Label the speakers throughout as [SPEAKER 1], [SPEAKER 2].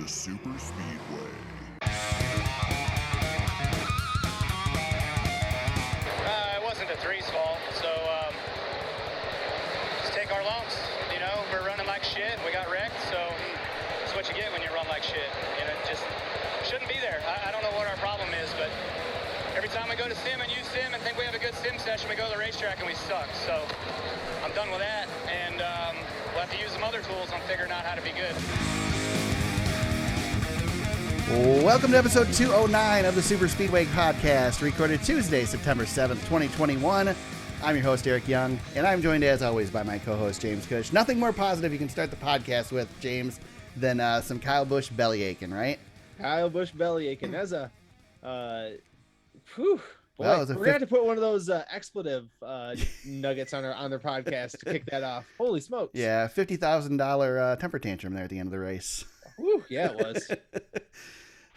[SPEAKER 1] the Super Speedway.
[SPEAKER 2] It wasn't the three's fault, so just take our lumps. You know, we're running like shit. We got wrecked, so that's what you get when you run like shit. And it just shouldn't be there. I don't know what our problem is, but every time we go to sim and use sim and think we have a good sim session, we go to the racetrack and we suck. So I'm done with that, and we'll have to use some other tools on figuring out how to be good.
[SPEAKER 3] Welcome to episode 209 of the Super Speedway podcast, recorded Tuesday, September 7th, 2021. I'm your host, Eric Young, and I'm joined, as always, by my co-host, James Cush. Nothing more positive you can start the podcast with, James, than some Kyle Busch belly aching, right?
[SPEAKER 4] Kyle Busch belly aching. That's a, boy,
[SPEAKER 3] Well,
[SPEAKER 4] we're gonna have to put one of those expletive nuggets on their podcast to kick that off. Holy smokes!
[SPEAKER 3] Yeah, $50,000 temper tantrum there at the end of the race.
[SPEAKER 4] Whew, yeah, it was.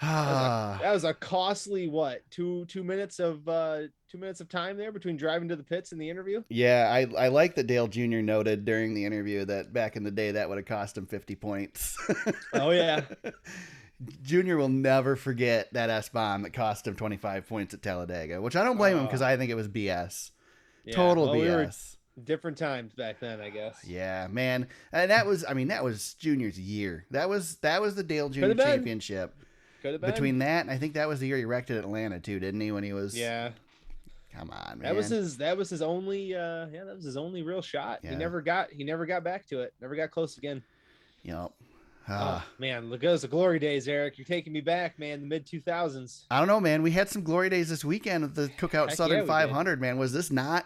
[SPEAKER 4] That was a costly what? Two minutes of time there between driving to the pits and the interview.
[SPEAKER 3] Yeah, I like that Dale Jr. noted during the interview that back in the day that would have cost him 50 points.
[SPEAKER 4] Oh yeah.
[SPEAKER 3] Junior will never forget that S-bomb that cost him 25 points at Talladega, which I don't blame him because I think it was BS. Yeah, total BS.
[SPEAKER 4] Different times back then, I guess.
[SPEAKER 3] Yeah, man. And that was Junior's year. That was the Dale Jr. championship.
[SPEAKER 4] Could have been.
[SPEAKER 3] Between that, and I think that was the year he wrecked at Atlanta too, didn't he? When he was Come on, man.
[SPEAKER 4] That was his only real shot. Yeah. He never got back to it. Never got close again.
[SPEAKER 3] Yep.
[SPEAKER 4] Oh, man, look, those are glory days, Eric. You're taking me back, man. The mid 2000s.
[SPEAKER 3] I don't know, man. We had some glory days this weekend at the Cookout Southern 500, man. Was this not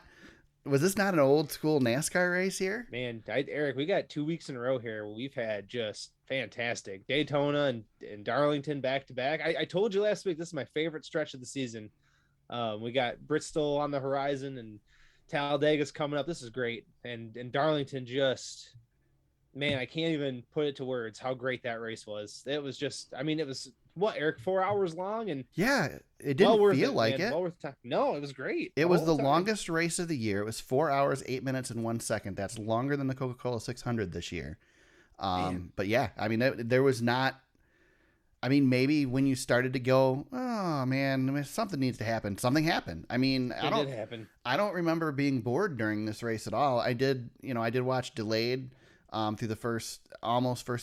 [SPEAKER 3] an old school NASCAR race here?
[SPEAKER 4] Man, Eric, we got 2 weeks in a row here where we've had just fantastic Daytona and Darlington back to back. I told you last week this is my favorite stretch of the season. We got Bristol on the horizon and Talladega's coming up. This is great, and Darlington just. Man, I can't even put it to words how great that race was. It was just, it was what, Eric, 4 hours long, and
[SPEAKER 3] yeah, it didn't feel like it.
[SPEAKER 4] Well worth time. No, it was great.
[SPEAKER 3] It was the longest race of the year. It was 4 hours, 8 minutes, and 1 second. That's longer than the Coca-Cola 600 this year. But yeah, there was not. Maybe when you started to go, oh man, something needs to happen. Something happened. It did happen. I don't remember being bored during this race at all. I did watch delayed. Through the first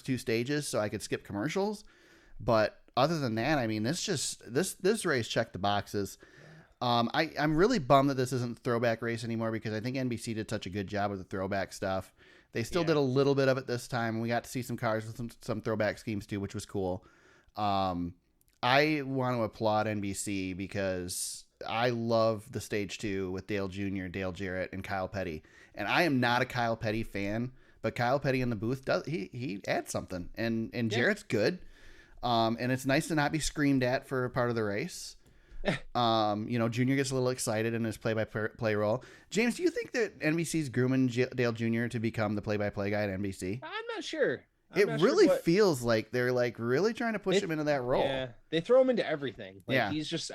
[SPEAKER 3] two stages, so I could skip commercials. But other than that, this race checked the boxes. I'm really bummed that this isn't the throwback race anymore because I think NBC did such a good job with the throwback stuff. They still did a little bit of it this time. We got to see some cars with some throwback schemes too, which was cool. I want to applaud NBC because I love the stage 2 with Dale Jr., Dale Jarrett, and Kyle Petty. And I am not a Kyle Petty fan. But Kyle Petty in the booth he adds something, and Jarrett's good, and it's nice to not be screamed at for a part of the race. Junior gets a little excited in his play-by-play role. James, do you think that NBC's grooming Dale Jr. to become the play-by-play guy at NBC?
[SPEAKER 4] I'm not sure.
[SPEAKER 3] It really feels like they're really trying to push him into that role.
[SPEAKER 4] Yeah, they throw him into everything. I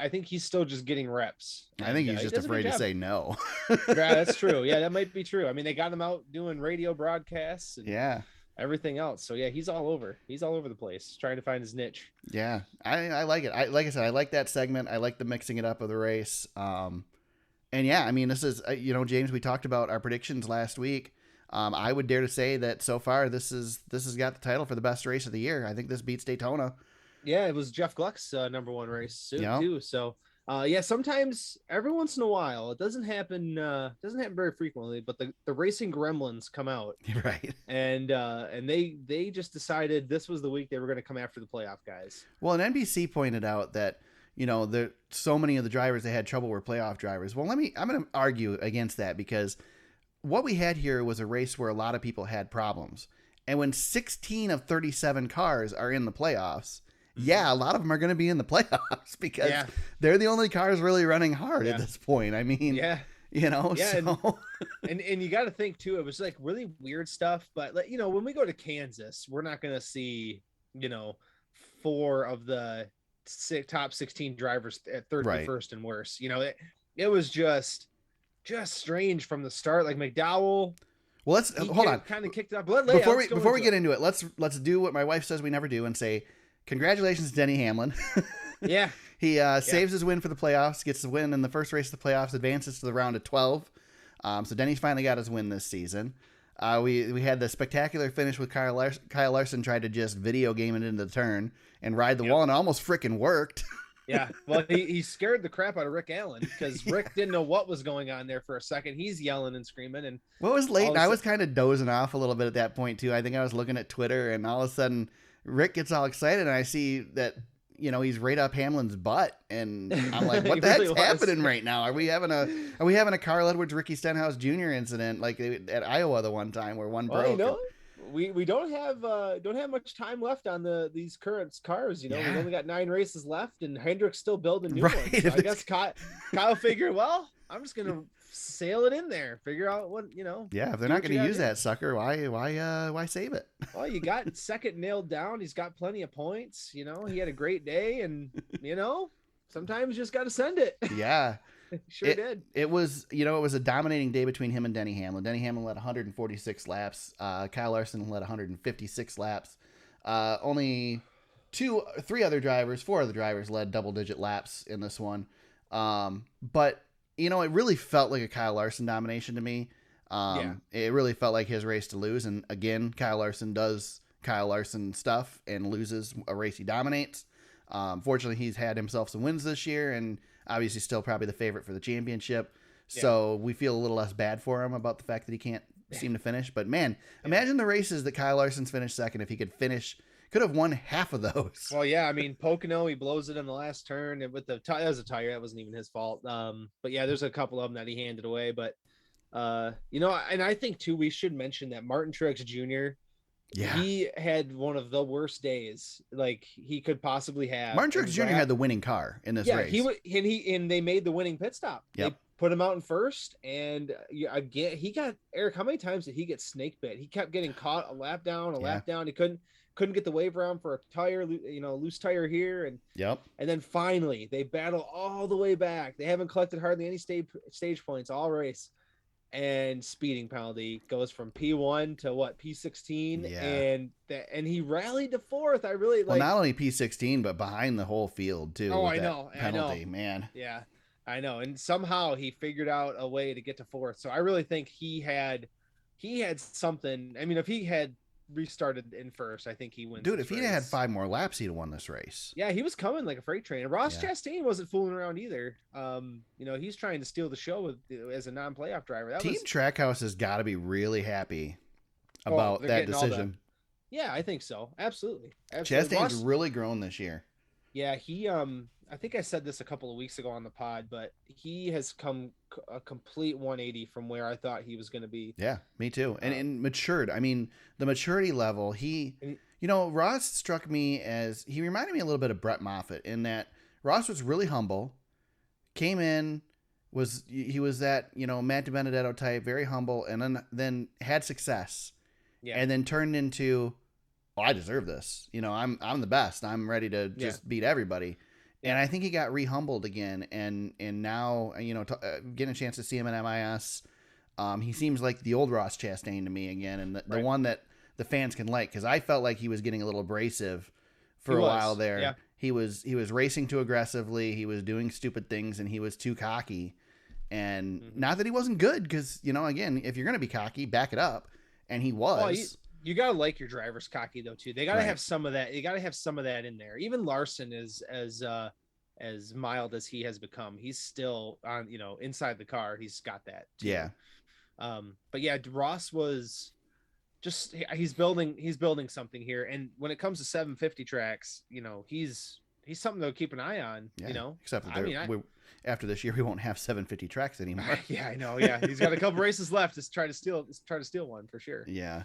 [SPEAKER 4] think he's still just getting reps.
[SPEAKER 3] I think he's just afraid to say no.
[SPEAKER 4] Yeah, that's true. Yeah, that might be true. They got him out doing radio broadcasts and everything else. So yeah, he's all over. He's all over the place trying to find his niche. Yeah,
[SPEAKER 3] I like it. Like I said, I like that segment. I like the mixing it up of the race. And yeah, this is James, we talked about our predictions last week. I would dare to say that so far this has got the title for the best race of the year. I think this beats Daytona.
[SPEAKER 4] Yeah, it was Jeff Gluck's number one race too. So sometimes every once in a while, it doesn't happen very frequently, but the racing gremlins come out,
[SPEAKER 3] right?
[SPEAKER 4] And they just decided this was the week they were going to come after the playoff guys.
[SPEAKER 3] Well, and NBC pointed out that so many of the drivers they had trouble were playoff drivers. Well, I'm going to argue against that because what we had here was a race where a lot of people had problems. And when 16 of 37 cars are in the playoffs, a lot of them are going to be in the playoffs because they're the only cars really running hard at this point.
[SPEAKER 4] So.
[SPEAKER 3] And
[SPEAKER 4] you got to think too, it was like really weird stuff, but when we go to Kansas, we're not going to see, 4 of the top 16 drivers at third and first and worse. It was just strange from the start. Like McDowell,
[SPEAKER 3] well, let's hold on.
[SPEAKER 4] Kind of kicked it up.
[SPEAKER 3] Before we get into it, let's do what my wife says we never do and say congratulations to Denny Hamlin.
[SPEAKER 4] Yeah.
[SPEAKER 3] He saves his win for the playoffs, gets the win in the first race of the playoffs, advances to the round of 12. So Denny's finally got his win this season. We had the spectacular finish with Kyle Larson tried to just video game it into the turn and ride the wall, and it almost freaking worked.
[SPEAKER 4] Yeah, well, he scared the crap out of Rick Allen because Rick didn't know what was going on there for a second. He's yelling and screaming. And
[SPEAKER 3] what was late? And I was kind of dozing off a little bit at that point, too. I think I was looking at Twitter, and all of a sudden, Rick gets all excited, and I see that, he's right up Hamlin's butt. And I'm like, what the heck's happening right now? Are we having a Carl Edwards, Ricky Stenhouse Jr. incident like at Iowa the one time where one broke?
[SPEAKER 4] We don't have much time left on these current cars. We've only got 9 races left, and Hendrick's still building new ones. So I guess Kyle figured, well, I'm just gonna sail it in there, figure out what
[SPEAKER 3] Yeah, if they're not going to use that sucker, why save it?
[SPEAKER 4] Well, you got second nailed down. He's got plenty of points. He had a great day, and sometimes you just got to send it.
[SPEAKER 3] Yeah.
[SPEAKER 4] Sure did.
[SPEAKER 3] It was a dominating day between him and Denny Hamlin. Denny Hamlin led 146 laps. Kyle Larson led 156 laps. Only 4 other drivers led double-digit laps in this one. But it really felt like a Kyle Larson domination to me. It really felt like his race to lose. And again, Kyle Larson does Kyle Larson stuff and loses a race he dominates. Fortunately, he's had himself some wins this year, and obviously still probably the favorite for the championship. So we feel a little less bad for him about the fact that he can't seem to finish. But man, imagine the races that Kyle Larson's finished second. If he could have won half of those.
[SPEAKER 4] Well, yeah, I mean, Pocono, he blows it in the last turn, and with that was a tire. That wasn't even his fault. But yeah, there's a couple of them that he handed away. But and I think too, we should mention that Martin Truex Jr. Yeah, he had one of the worst days like he could possibly have.
[SPEAKER 3] Martin Truex Jr. had the winning car in this race.
[SPEAKER 4] And they made the winning pit stop. Yep. They put him out in first, and again, he got Eric. How many times did he get snake bit? He kept getting caught a lap down. He couldn't get the wave around for a tire, loose tire here, and then finally they battle all the way back. They haven't collected hardly any stage points all race. And speeding penalty goes from P1 to P16, and he rallied to fourth. I really like.
[SPEAKER 3] Well, not only P16, but behind the whole field too.
[SPEAKER 4] Oh, I know,
[SPEAKER 3] penalty, man.
[SPEAKER 4] Yeah, I know. And somehow he figured out a way to get to fourth. So I really think he had something. I mean, if he had restarted in first, I think he wins.
[SPEAKER 3] Dude, if he'd had 5 more laps, he'd have won this race.
[SPEAKER 4] Yeah, he was coming like a freight train. And Ross Chastain wasn't fooling around either. He's trying to steal the show as a non-playoff driver.
[SPEAKER 3] Team Trackhouse has got to be really happy about that decision.
[SPEAKER 4] Yeah, I think so. Absolutely.
[SPEAKER 3] Chastain's really grown this year.
[SPEAKER 4] Yeah, he I think I said this a couple of weeks ago on the pod, but he has come a complete 180 from where I thought he was going to be.
[SPEAKER 3] Yeah, me too. And matured. I mean, the maturity level, Ross struck me as, he reminded me a little bit of Brett Moffitt in that Ross was really humble, came in, he was that, Matt DiBenedetto type, very humble, and then had success. Yeah. And then turned into, I deserve this. I'm the best. I'm ready to just beat everybody. And I think he got re-humbled again, and now, getting a chance to see him in MIS, he seems like the old Ross Chastain to me again, and the one that the fans can like, because I felt like he was getting a little abrasive for a while there. Yeah. He was racing too aggressively, he was doing stupid things, and he was too cocky. And not that he wasn't good, because, again, if you're going to be cocky, back it up. And he was.
[SPEAKER 4] Well, you gotta like your drivers cocky though too. They gotta have some of that. You gotta have some of that in there. Even Larson is as mild as he has become. He's still on, inside the car. He's got that too. Yeah. But yeah, Ross was just he's building something here. And when it comes to 750 tracks, he's something to keep an eye on. Yeah.
[SPEAKER 3] Except that after this year, we won't have 750 tracks anymore.
[SPEAKER 4] Yeah, I know. Yeah, he's got a couple races left to try to steal one for sure.
[SPEAKER 3] Yeah.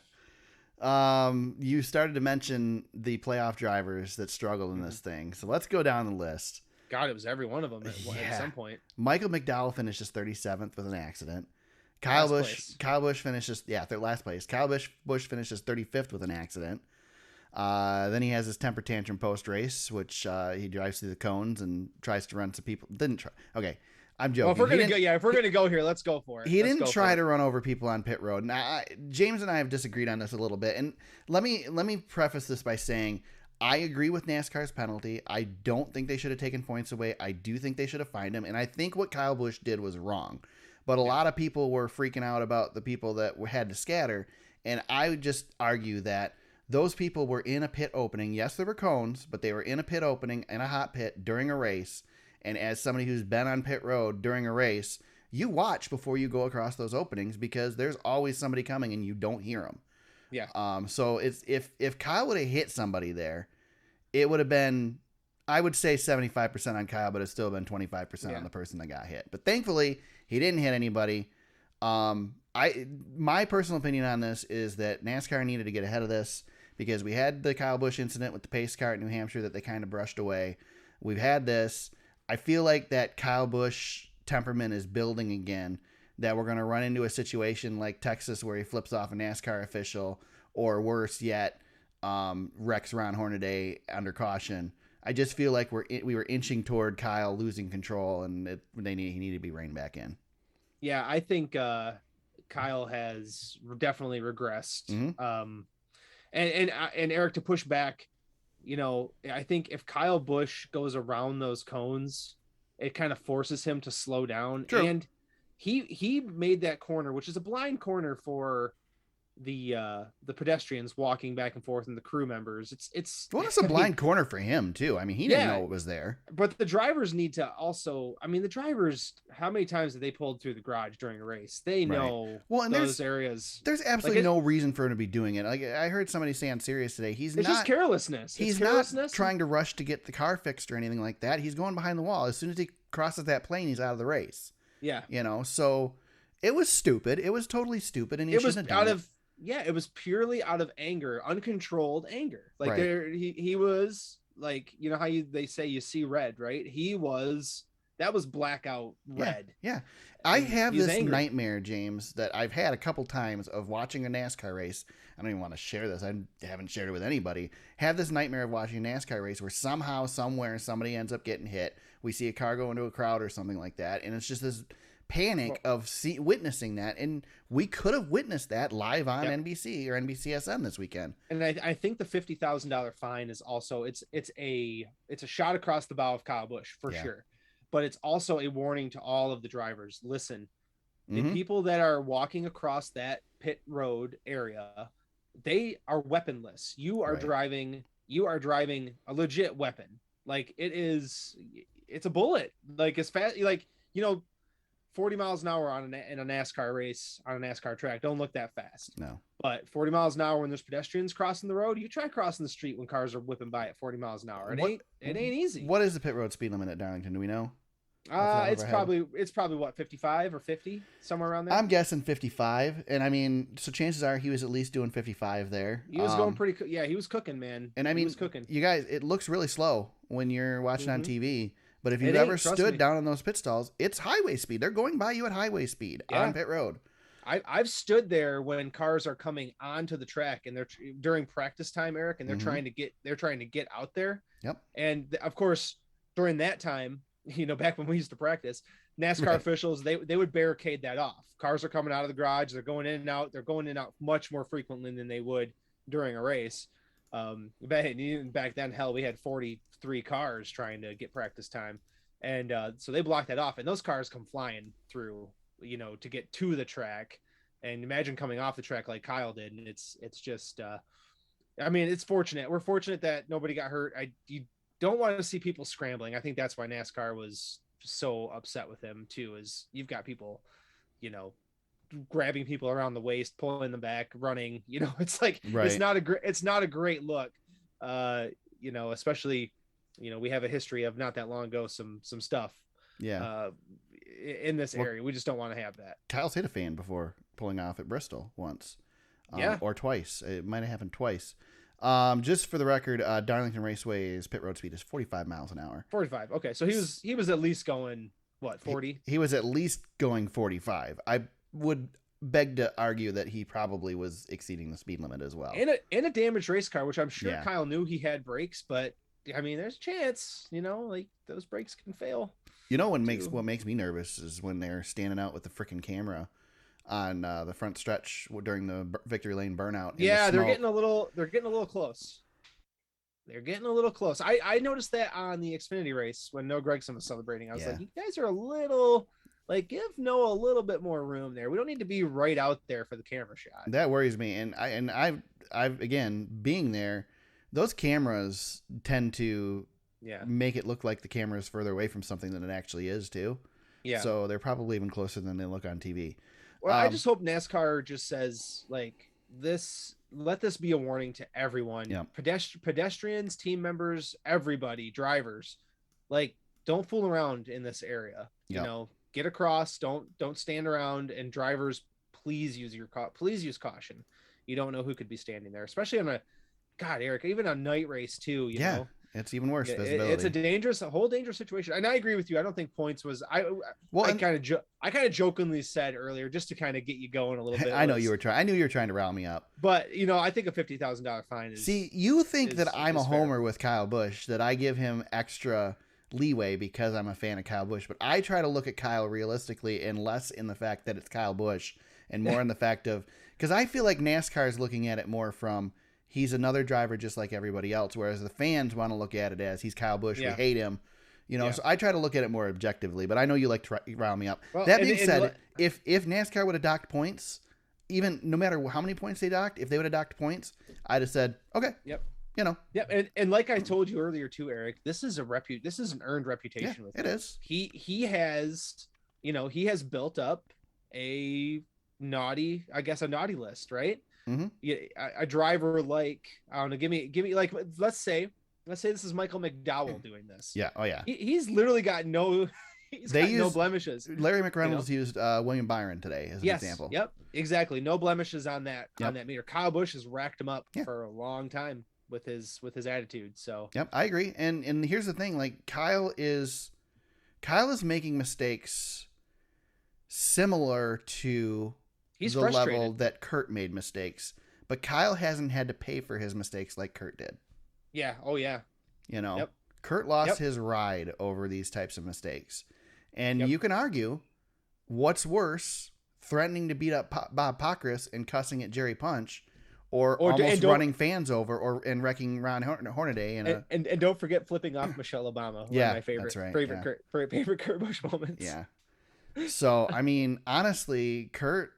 [SPEAKER 3] You started to mention the playoff drivers that struggled in this thing. So let's go down the list.
[SPEAKER 4] God, it was every one of them at some point.
[SPEAKER 3] Michael McDowell finishes 37th with an accident. Kyle Busch finishes, third last place. Kyle Busch finishes 35th with an accident. Then he has his temper tantrum post race, which he drives through the cones and tries to run some people. Didn't try. Okay, I'm joking.
[SPEAKER 4] Well, if we're gonna go here, let's go for it.
[SPEAKER 3] He didn't try to run over people on pit road. Now, James and I have disagreed on this a little bit, and let me preface this by saying I agree with NASCAR's penalty. I don't think they should have taken points away. I do think they should have fined him. And I think what Kyle Busch did was wrong. But a lot of people were freaking out about the people that had to scatter. And I would just argue that those people were in a pit opening. Yes, there were cones, but they were in a pit opening in a hot pit during a race. And as somebody who's been on pit road during a race, you watch before you go across those openings because there's always somebody coming and you don't hear them.
[SPEAKER 4] Yeah.
[SPEAKER 3] So it's if Kyle would have hit somebody there, it would have been, I would say 75% on Kyle, but it's still been 25% on the person that got hit. But thankfully, he didn't hit anybody. My personal opinion on this is that NASCAR needed to get ahead of this because we had the Kyle Busch incident with the pace car at New Hampshire that they kind of brushed away. We've had this. I feel like that Kyle Busch temperament is building again, that we're going to run into a situation like Texas where he flips off a NASCAR official, or worse yet, wrecks Ron Hornaday under caution. I just feel like we were inching toward Kyle losing control, and he needed to be reined back in.
[SPEAKER 4] Yeah, I think Kyle has definitely regressed.
[SPEAKER 3] Mm-hmm.
[SPEAKER 4] And Eric, to push back, I think if Kyle Busch goes around those cones, it kind of forces him to slow down.
[SPEAKER 3] True.
[SPEAKER 4] And he made that corner, which is a blind corner for the pedestrians walking back and forth and the crew members. It's
[SPEAKER 3] a blind corner for him too. I mean, he didn't know it was there.
[SPEAKER 4] But the drivers need to also, the drivers, how many times have they pulled through the garage during a race? They know those areas.
[SPEAKER 3] There's absolutely no reason for him to be doing it. Like I heard somebody say on Sirius today, it's just
[SPEAKER 4] carelessness.
[SPEAKER 3] He's not trying to rush to get the car fixed or anything like that. He's going behind the wall. As soon as he crosses that plane, he's out of the race.
[SPEAKER 4] Yeah.
[SPEAKER 3] So it was stupid. It was totally stupid. And he shouldn't have done it.
[SPEAKER 4] Yeah, it was purely out of anger, uncontrolled anger. Like he was like, how they say you see red, right? That was blackout red.
[SPEAKER 3] Yeah. I have this nightmare, James, that I've had a couple times of watching a NASCAR race. I don't even want to share this. I haven't shared it with anybody. Have this nightmare of watching a NASCAR race where somehow, somewhere, somebody ends up getting hit. We see a car go into a crowd or something like that. And it's just this panic of witnessing that, and we could have witnessed that live on NBC or NBCSN this weekend.
[SPEAKER 4] And I think the $50,000 fine is also it's a shot across the bow of Kyle Busch for sure, but it's also a warning to all of the drivers. Listen, the people that are walking across that pit road area, they are weaponless. You are driving a legit weapon. Like it's a bullet. Like as fast, 40 miles an hour in a NASCAR race on a NASCAR track don't look that fast.
[SPEAKER 3] No.
[SPEAKER 4] But 40 miles an hour when there's pedestrians crossing the road, you try crossing the street when cars are whipping by at 40 miles an hour. It ain't easy.
[SPEAKER 3] What is the pit road speed limit at Darlington? Do we know?
[SPEAKER 4] It's probably what, 55 or 50, somewhere around there.
[SPEAKER 3] I'm guessing 55, and so chances are he was at least doing 55 there.
[SPEAKER 4] He was going pretty. Yeah, he was cooking, man.
[SPEAKER 3] And
[SPEAKER 4] he was cooking.
[SPEAKER 3] You guys, it looks really slow when you're watching on TV. But if you've ever stood down in those pit stalls, it's highway speed. They're going by you at highway speed on pit road.
[SPEAKER 4] I've stood there when cars are coming onto the track and they're during practice time, Eric, and they're trying to get out there.
[SPEAKER 3] Yep.
[SPEAKER 4] And of course, during that time, back when we used to practice, NASCAR officials, they would barricade that off. Cars are coming out of the garage. They're going in and out. They're going in and out much more frequently than they would during a race. Back then, hell, we had 43 cars trying to get practice time, and so they blocked that off, and those cars come flying through to get to the track. And imagine coming off the track like Kyle did, and it's just it's fortunate. We're fortunate that nobody got hurt. You don't want to see people scrambling. I think that's why NASCAR was so upset with him too, is you've got people grabbing people around the waist, pulling them back, running. It's like it's not a great look. Especially we have a history of not that long ago some stuff.
[SPEAKER 3] Yeah.
[SPEAKER 4] In this area, we just don't want to have that.
[SPEAKER 3] Kyle's hit a fan before pulling off at Bristol once, or twice. It might have happened twice. Just for the record, Darlington Raceway's pit road speed is 45 miles an hour.
[SPEAKER 4] 45. Okay, so he was at least going what, 40?
[SPEAKER 3] He was at least going 45. I would beg to argue that he probably was exceeding the speed limit as well.
[SPEAKER 4] In a damaged race car, which I'm sure Kyle knew he had brakes, but there's a chance, like those brakes can fail. What
[SPEAKER 3] makes me nervous is when they're standing out with the freaking camera on the front stretch during the victory lane burnout.
[SPEAKER 4] Yeah, they're getting a little close. They're getting a little close. I noticed that on the Xfinity race when Noah Gragson was celebrating. I was like, you guys are a little like, give Noah a little bit more room there. We don't need to be right out there for the camera shot.
[SPEAKER 3] That worries me. And I've again, being there, those cameras tend to make it look like the camera is further away from something than it actually is too. Yeah. So they're probably even closer than they look on TV.
[SPEAKER 4] Well, I just hope NASCAR just says like this, let this be a warning to everyone, pedestrians, team members, everybody, drivers, like don't fool around in this area, you know, get across, don't stand around, and drivers, please use caution. You don't know who could be standing there, especially on Eric, even a night race too, you know. It's even worse. It's a whole dangerous situation. And I agree with you. I don't think points was. I kind of jokingly said earlier, just to kind of get you going a little bit.
[SPEAKER 3] I knew you were trying to rile me up.
[SPEAKER 4] But you know, I think a $50,000 fine is.
[SPEAKER 3] See, you think that I'm a homer with Kyle Busch, that I give him extra leeway because I'm a fan of Kyle Busch, but I try to look at Kyle realistically and less in the fact that it's Kyle Busch and more in the fact of, because I feel like NASCAR is looking at it more from, he's another driver just like everybody else, whereas the fans want to look at it as he's Kyle Busch, we hate him, you know. So I try to look at it more objectively, but I know you like to rile me up. Well, that being said, if NASCAR would have docked points, even no matter how many points they docked, if they would have docked points, I'd have said, okay, you know.
[SPEAKER 4] And like I told you earlier too, Eric, this is an earned reputation with him.
[SPEAKER 3] It is.
[SPEAKER 4] He has, you know, he has built up a naughty list, right? Mm-hmm. Yeah, a driver like, I don't know, give me like, let's say this is Michael McDowell doing this.
[SPEAKER 3] Yeah. Oh yeah.
[SPEAKER 4] He's literally got no blemishes.
[SPEAKER 3] Larry McReynolds used William Byron today as an example.
[SPEAKER 4] Yep. Exactly. No blemishes on that meter. Kyle Busch has racked him up for a long time with his attitude. So
[SPEAKER 3] yep, I agree. And here's the thing, like Kyle is making mistakes similar to the level that Kurt made mistakes, but Kyle hasn't had to pay for his mistakes like Kurt did.
[SPEAKER 4] Yeah. Oh yeah.
[SPEAKER 3] You know, Kurt lost his ride over these types of mistakes. And you can argue what's worse, threatening to beat up Bob Pockrass and cussing at Jerry Punch, or almost running fans over and wrecking Ron Hornaday.
[SPEAKER 4] And don't forget flipping off Michelle Obama. One of my favorite Kurt Busch moments.
[SPEAKER 3] Yeah. So, I mean, honestly, Kurt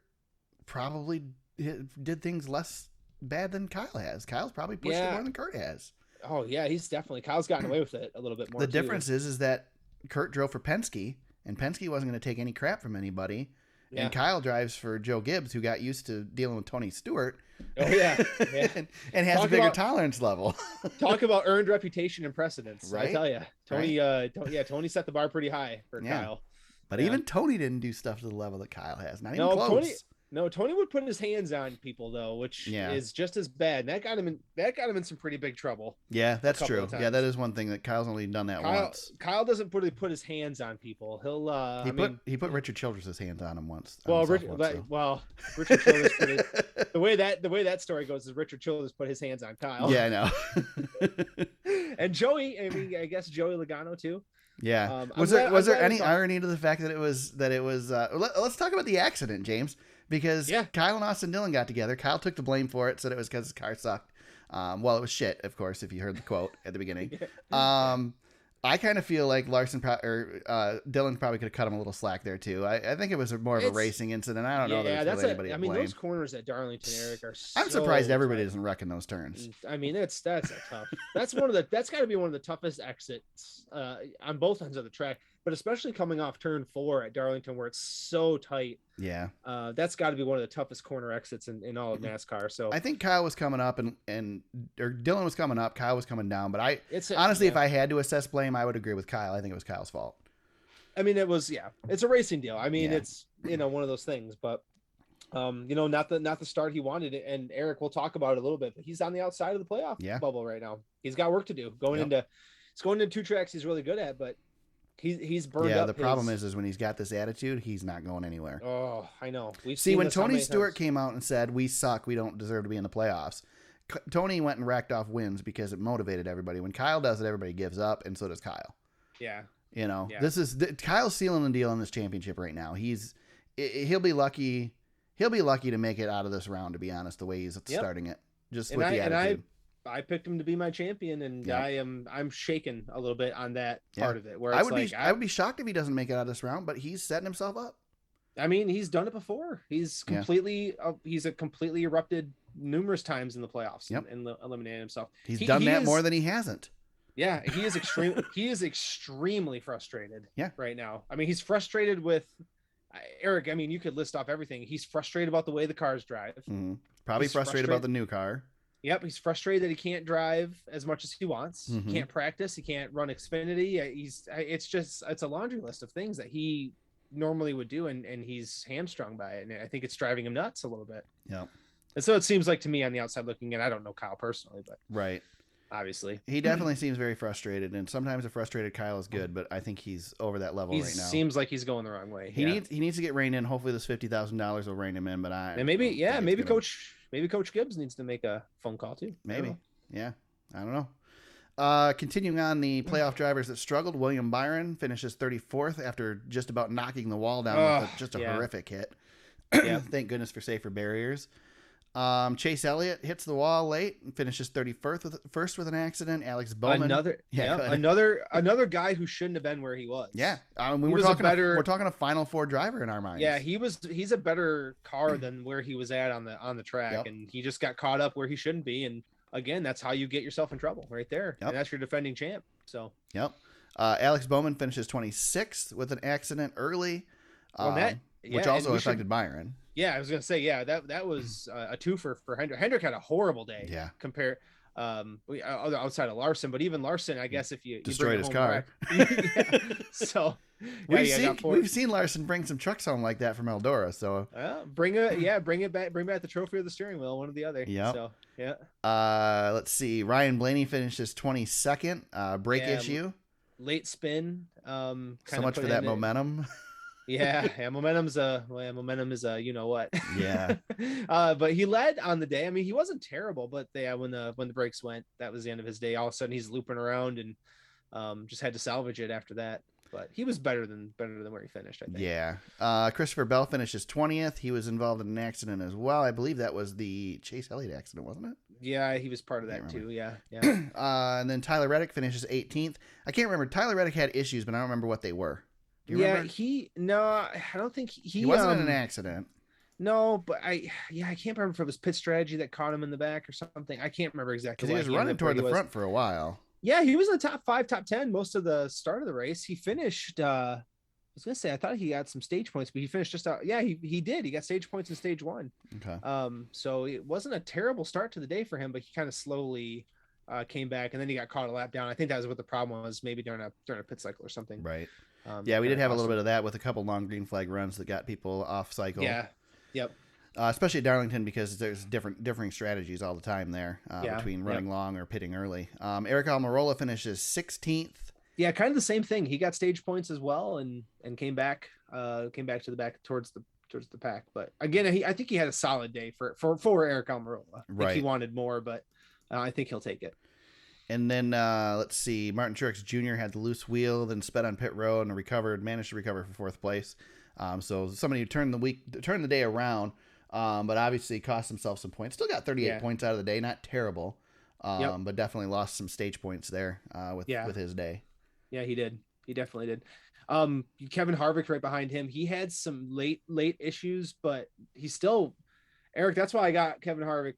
[SPEAKER 3] probably did things less bad than Kyle has. Kyle's probably pushed it more than Kurt has.
[SPEAKER 4] Oh yeah, Kyle's gotten away with it a little bit more.
[SPEAKER 3] The difference is that Kurt drove for Penske, and Penske wasn't going to take any crap from anybody. Yeah. And Kyle drives for Joe Gibbs, who got used to dealing with Tony Stewart.
[SPEAKER 4] Oh yeah,
[SPEAKER 3] and has a bigger tolerance level.
[SPEAKER 4] Talk about earned reputation and precedence. Right? I tell you, Tony set the bar pretty high for Kyle.
[SPEAKER 3] But even Tony didn't do stuff to the level that Kyle has. Not even close.
[SPEAKER 4] Tony would put his hands on people though, which is just as bad. And that got him in some pretty big trouble.
[SPEAKER 3] Yeah, that's true. Yeah, that is one thing that Kyle's only done that once.
[SPEAKER 4] Kyle doesn't put his hands on people. He'll
[SPEAKER 3] he put Richard Childress' hands on him once.
[SPEAKER 4] Richard Childress put it, the way that story goes is Richard Childress put his hands on Kyle.
[SPEAKER 3] Yeah, I know.
[SPEAKER 4] And Joey, I guess Joey Logano too.
[SPEAKER 3] Yeah. Was there any irony to the fact that it was let's talk about the accident, James. Because Kyle and Austin Dillon got together. Kyle took the blame for it, said it was because his car sucked. Well, it was shit, of course, if you heard the quote at the beginning. I kind of feel like Dillon probably could have cut him a little slack there, too. I think it was more of a racing incident. I don't know that there's really anybody to blame.
[SPEAKER 4] Those corners at Darlington, Eric, are
[SPEAKER 3] I'm surprised everybody doesn't wreck in those turns.
[SPEAKER 4] I mean, that's a tough. That's got to be one of the toughest exits on both ends of the track. But especially coming off turn 4 at Darlington, where it's so tight. Yeah. That's got to be one of the toughest corner exits in all of NASCAR. So
[SPEAKER 3] I think Kyle was coming up or Dillon was coming up. Kyle was coming down. But honestly, if I had to assess blame, I would agree with Kyle. I think it was Kyle's fault.
[SPEAKER 4] I mean, it's a racing deal. I mean, it's, one of those things, but not the start he wanted. And Eric, we'll talk about it a little bit, but he's on the outside of the playoff bubble right now. He's got work to do going into 2 tracks he's really good at, but he's burned up.
[SPEAKER 3] Yeah, the problem is when he's got this attitude, he's not going anywhere.
[SPEAKER 4] Oh, I know.
[SPEAKER 3] When Tony Stewart came out and said, "We suck, we don't deserve to be in the playoffs," Tony went and racked off wins because it motivated everybody. When Kyle does it, everybody gives up, and so does Kyle.
[SPEAKER 4] Yeah.
[SPEAKER 3] This is Kyle's sealing the deal in this championship right now. He'll be lucky. He'll be lucky to make it out of this round, to be honest, the way he's starting it, just with the attitude.
[SPEAKER 4] I picked him to be my champion, and I'm shaken a little bit on that part of it. Where
[SPEAKER 3] I would be shocked if he doesn't make it out of this round, but he's setting himself up.
[SPEAKER 4] I mean, he's done it before. He's completely he's completely erupted numerous times in the playoffs and eliminated himself.
[SPEAKER 3] He's done that more than he hasn't.
[SPEAKER 4] Yeah, he is extremely frustrated.
[SPEAKER 3] Yeah.
[SPEAKER 4] Right now. I mean, he's frustrated with Eric. I mean, you could list off everything. He's frustrated about the way the cars drive.
[SPEAKER 3] Mm-hmm. Probably frustrated about the new car.
[SPEAKER 4] Yep, he's frustrated that he can't drive as much as he wants.
[SPEAKER 3] Mm-hmm.
[SPEAKER 4] He can't practice. He can't run Xfinity. It's a laundry list of things that he normally would do, and he's hamstrung by it, and I think it's driving him nuts a little bit.
[SPEAKER 3] Yeah.
[SPEAKER 4] And so it seems like to me on the outside looking in, I don't know Kyle personally, but
[SPEAKER 3] right,
[SPEAKER 4] obviously
[SPEAKER 3] he definitely seems very frustrated, and sometimes a frustrated Kyle is good, but I think he's over that level right now.
[SPEAKER 4] Seems like he's going the wrong way.
[SPEAKER 3] He needs to get reined in. Hopefully this $50,000 will rein him in, but maybe
[SPEAKER 4] Coach Gibbs needs to make a phone call too.
[SPEAKER 3] Maybe. I don't know. Continuing on the playoff drivers that struggled, William Byron finishes 34th after just about knocking the wall down with just a horrific hit. Thank goodness for safer barriers. Chase Elliott hits the wall late and finishes 31st with an accident. Alex Bowman,
[SPEAKER 4] another guy who shouldn't have been where he was.
[SPEAKER 3] Yeah, we're talking a Final Four driver in our minds.
[SPEAKER 4] Yeah, he's a better car than where he was at on the track, and he just got caught up where he shouldn't be. And again, that's how you get yourself in trouble right there. And that's your defending champ. So
[SPEAKER 3] Alex Bowman finishes 26th with an accident early, which also affected Byron.
[SPEAKER 4] Yeah, I was gonna say, that was a twofer for Hendrick. Hendrick had a horrible day.
[SPEAKER 3] Yeah,
[SPEAKER 4] outside of Larson, but bring I guess if you
[SPEAKER 3] destroyed his car.
[SPEAKER 4] So
[SPEAKER 3] we've seen Larson bring some trucks home like that from Eldora. So
[SPEAKER 4] bring back the trophy or the steering wheel, one or the other.
[SPEAKER 3] Yeah.
[SPEAKER 4] So
[SPEAKER 3] let's see. Ryan Blaney finishes 22nd. Brake issue.
[SPEAKER 4] Late spin.
[SPEAKER 3] So much for that momentum.
[SPEAKER 4] Momentum is you know what.
[SPEAKER 3] Yeah.
[SPEAKER 4] But he led on the day. I mean, he wasn't terrible, but when the brakes went, that was the end of his day. All of a sudden he's looping around and just had to salvage it after that. But he was better than where he finished, I think.
[SPEAKER 3] Yeah. Christopher Bell finishes 20th. He was involved in an accident as well. I believe that was the Chase Elliott accident, wasn't it?
[SPEAKER 4] Yeah, he was part of that too. Yeah.
[SPEAKER 3] And then Tyler Reddick finishes 18th. I can't remember. Tyler Reddick had issues, but I don't remember what they were. Do you remember?
[SPEAKER 4] I don't think he
[SPEAKER 3] wasn't in an accident.
[SPEAKER 4] No, but I can't remember if it was pit strategy that caught him in the back or something. I can't remember exactly.
[SPEAKER 3] Because he was running toward the front for a while.
[SPEAKER 4] Yeah, he was in the top 5, top 10 most of the start of the race. He finished. I was gonna say I thought he got some stage points, but he finished just out. Yeah, he did. He got stage points in stage 1.
[SPEAKER 3] Okay.
[SPEAKER 4] So it wasn't a terrible start to the day for him, but he kind of slowly came back, and then he got caught a lap down. I think that was what the problem was, maybe during a pit cycle or something.
[SPEAKER 3] Right. We did have a little bit of that with a couple long green flag runs that got people off cycle.
[SPEAKER 4] Yeah. Yep.
[SPEAKER 3] Especially at Darlington, because there's differing strategies all the time there between running long or pitting early. Eric Almirola finishes 16th.
[SPEAKER 4] Yeah, kind of the same thing. He got stage points as well and came back to the back towards the pack. But again, I think he had a solid day for Eric Almirola. I think he wanted more, but I think he'll take it. And
[SPEAKER 3] then let's see, Martin Truex Jr. had the loose wheel, then sped on pit road and managed to recover for 4th place. So somebody who turned the day around, but obviously cost himself some points. Still got 38 points out of the day, not terrible, but definitely lost some stage points there with his day.
[SPEAKER 4] Yeah, he did. He definitely did. Kevin Harvick right behind him. He had some late issues, but he's still Eric. That's why I got Kevin Harvick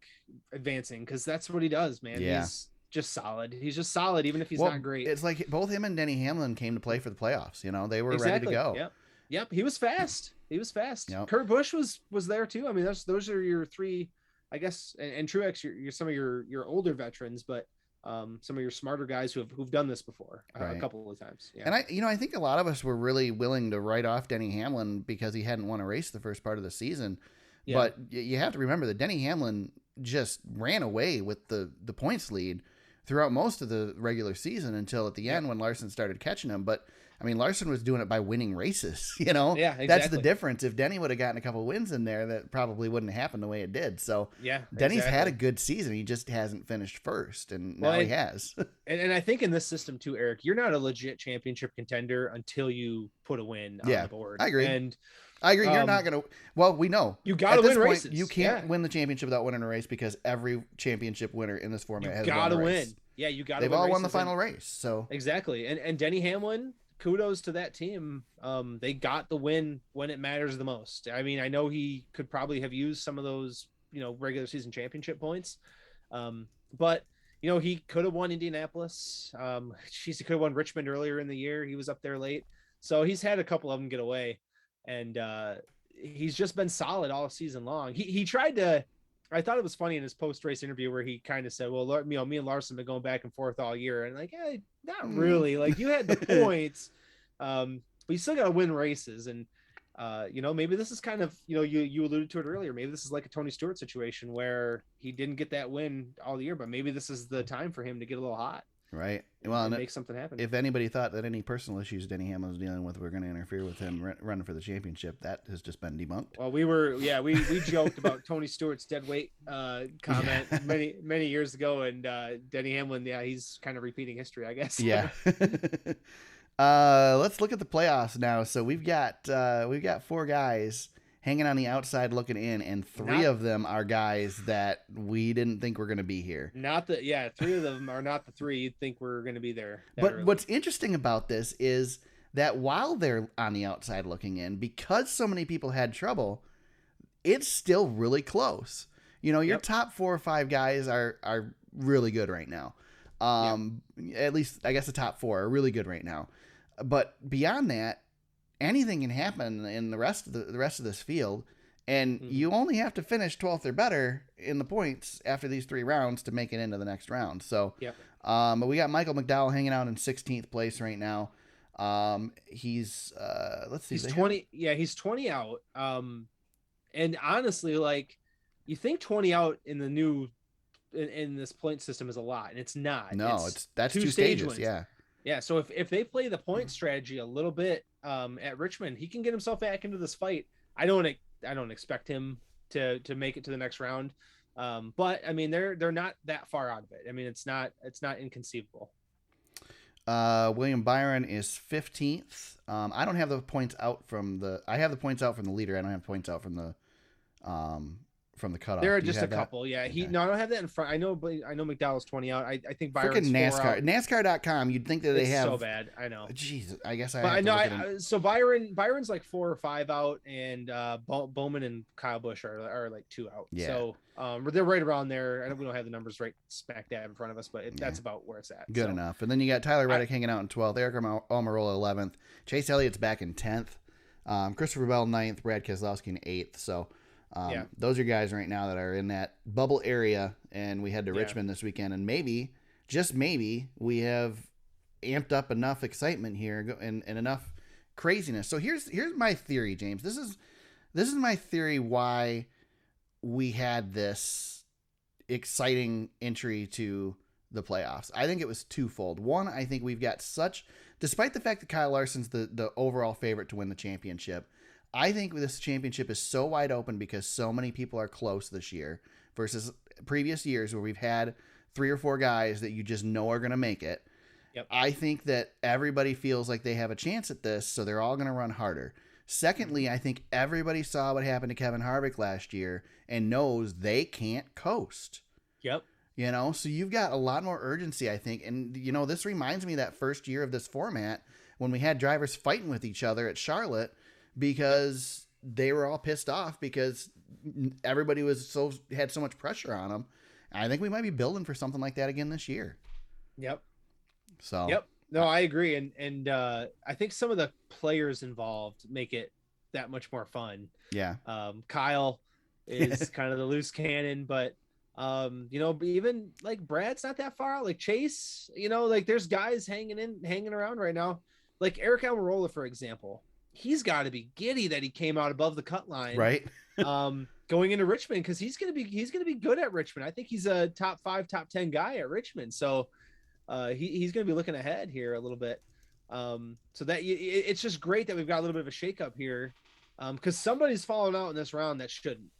[SPEAKER 4] advancing, because that's what he does, man.
[SPEAKER 3] Yeah.
[SPEAKER 4] He's just solid. He's just solid, even if he's not great.
[SPEAKER 3] It's like both him and Denny Hamlin came to play for the playoffs. You know, they were ready to go.
[SPEAKER 4] Yep. He was fast.
[SPEAKER 3] Yep.
[SPEAKER 4] Kurt Busch was there too. I mean, those are your 3, I guess, and Truex, you're some of your older veterans, but some of your smarter guys who've done this before a couple of times. Yeah.
[SPEAKER 3] And I think a lot of us were really willing to write off Denny Hamlin because he hadn't won a race the first part of the season. Yeah. But you have to remember that Denny Hamlin just ran away with the points lead throughout most of the regular season until at the end when Larson started catching him. But I mean, Larson was doing it by winning races, you know?
[SPEAKER 4] Yeah, exactly.
[SPEAKER 3] That's the difference. If Denny would have gotten a couple wins in there, that probably wouldn't have happened the way it did. So Denny's had a good season. He just hasn't finished first, and now he has.
[SPEAKER 4] and I think in this system too, Eric, you're not a legit championship contender until you put a win on the board.
[SPEAKER 3] I agree.
[SPEAKER 4] And
[SPEAKER 3] I agree. You're not going to. Well, we know
[SPEAKER 4] you got to win races.
[SPEAKER 3] You can't win the championship without winning a race because every championship winner in this format has won a race.
[SPEAKER 4] Yeah, you got to.
[SPEAKER 3] They've all won the final race. So
[SPEAKER 4] exactly, and Denny Hamlin. Kudos to that team. They got the win when it matters the most. I mean, I know he could probably have used some of those, regular season championship points. But he could have won Indianapolis. He could have won Richmond earlier in the year. He was up there late. So he's had a couple of them get away. And he's just been solid all season long. He tried to, I thought it was funny in his post-race interview where he kind of said, well, me and Larson have been going back and forth all year. And not really. Like, you had the points, but you still got to win races. And, maybe this is kind of, you alluded to it earlier. Maybe this is like a Tony Stewart situation where he didn't get that win all year, but maybe this is the time for him to get a little hot.
[SPEAKER 3] Right. Well,
[SPEAKER 4] and make something happen.
[SPEAKER 3] If anybody thought that any personal issues Denny Hamlin was dealing with were going to interfere with him running for the championship, that has just been debunked.
[SPEAKER 4] Well, we joked about Tony Stewart's dead weight comment many years ago, and Denny Hamlin, he's kind of repeating history, I guess.
[SPEAKER 3] Yeah. Let's look at the playoffs now. So we've got 4 guys hanging on the outside looking in, and 3 of them are guys that we didn't think were going to be here. 3
[SPEAKER 4] of them are not the 3 you'd think were going to be there.
[SPEAKER 3] But early. What's interesting about this is that while they're on the outside looking in, because so many people had trouble, it's still really close. Your top 4 or 5 guys are really good right now. At least I guess the top 4 are really good right now. But beyond that, anything can happen in the rest of this field, and you only have to finish 12th or better in the points after these 3 rounds to make it into the next round. So, but we got Michael McDowell hanging out in 16th place right now. He's let's see,
[SPEAKER 4] he's 20. He's 20 out. And honestly, like, you think 20 out in the new in this point system is a lot, and it's not.
[SPEAKER 3] No, that's 2 stages. Yeah.
[SPEAKER 4] So if they play the point strategy a little bit at Richmond, he can get himself back into this fight. I don't expect him to make it to the next round, but I mean they're not that far out of it. I mean it's not inconceivable.
[SPEAKER 3] William Byron is 15th. I don't have the points out from the. I have the points out from the leader. I don't have points out from the cutoff.
[SPEAKER 4] There are just a couple. Yeah. Okay. No, I don't have that in front. I know McDowell's 20 out. I think Byron's
[SPEAKER 3] freaking NASCAR.
[SPEAKER 4] Out.
[SPEAKER 3] NASCAR.com. You'd think that they have
[SPEAKER 4] so bad. I know.
[SPEAKER 3] Jeez. I guess
[SPEAKER 4] so Byron's like 4 or 5 out, and Bowman and Kyle Busch are like 2 out.
[SPEAKER 3] Yeah.
[SPEAKER 4] So they're right around there. We don't have the numbers right smack dab in front of us, but that's about where it's at.
[SPEAKER 3] Good enough. And then you got Tyler Reddick hanging out in 12th, Eric Almirola 11th, Chase Elliott's back in 10th, Christopher Bell 9th, Brad Keselowski in 8th. So those are guys right now that are in that bubble area, and we head to Richmond this weekend, and maybe, just maybe, we have amped up enough excitement here and enough craziness. So here's my theory, James. This is my theory why we had this exciting entry to the playoffs. I think it was twofold. One, I think we've got despite the fact that Kyle Larson's the overall favorite to win the championship, I think this championship is so wide open because so many people are close this year versus previous years where we've had 3 or 4 guys that you just know are going to make it.
[SPEAKER 4] Yep.
[SPEAKER 3] I think that everybody feels like they have a chance at this, so they're all going to run harder. Secondly, I think everybody saw what happened to Kevin Harvick last year and knows they can't coast.
[SPEAKER 4] Yep.
[SPEAKER 3] So you've got a lot more urgency, I think. And, this reminds me of that first year of this format when we had drivers fighting with each other at Charlotte because they were all pissed off because everybody had so much pressure on them. I think we might be building for something like that again this year.
[SPEAKER 4] Yep.
[SPEAKER 3] So.
[SPEAKER 4] Yep. No, I agree. And I think some of the players involved make it that much more fun.
[SPEAKER 3] Yeah.
[SPEAKER 4] Kyle is kind of the loose cannon, but even like Brad's not that far out. Like Chase, like there's guys hanging around right now. Like Eric Almirola, for example. He's got to be giddy that he came out above the cut line,
[SPEAKER 3] right?
[SPEAKER 4] Going into Richmond, because he's gonna be good at Richmond. I think he's a top 5, top 10 guy at Richmond. So he's gonna be looking ahead here a little bit. So that it's just great that we've got a little bit of a shakeup here, because somebody's falling out in this round that shouldn't.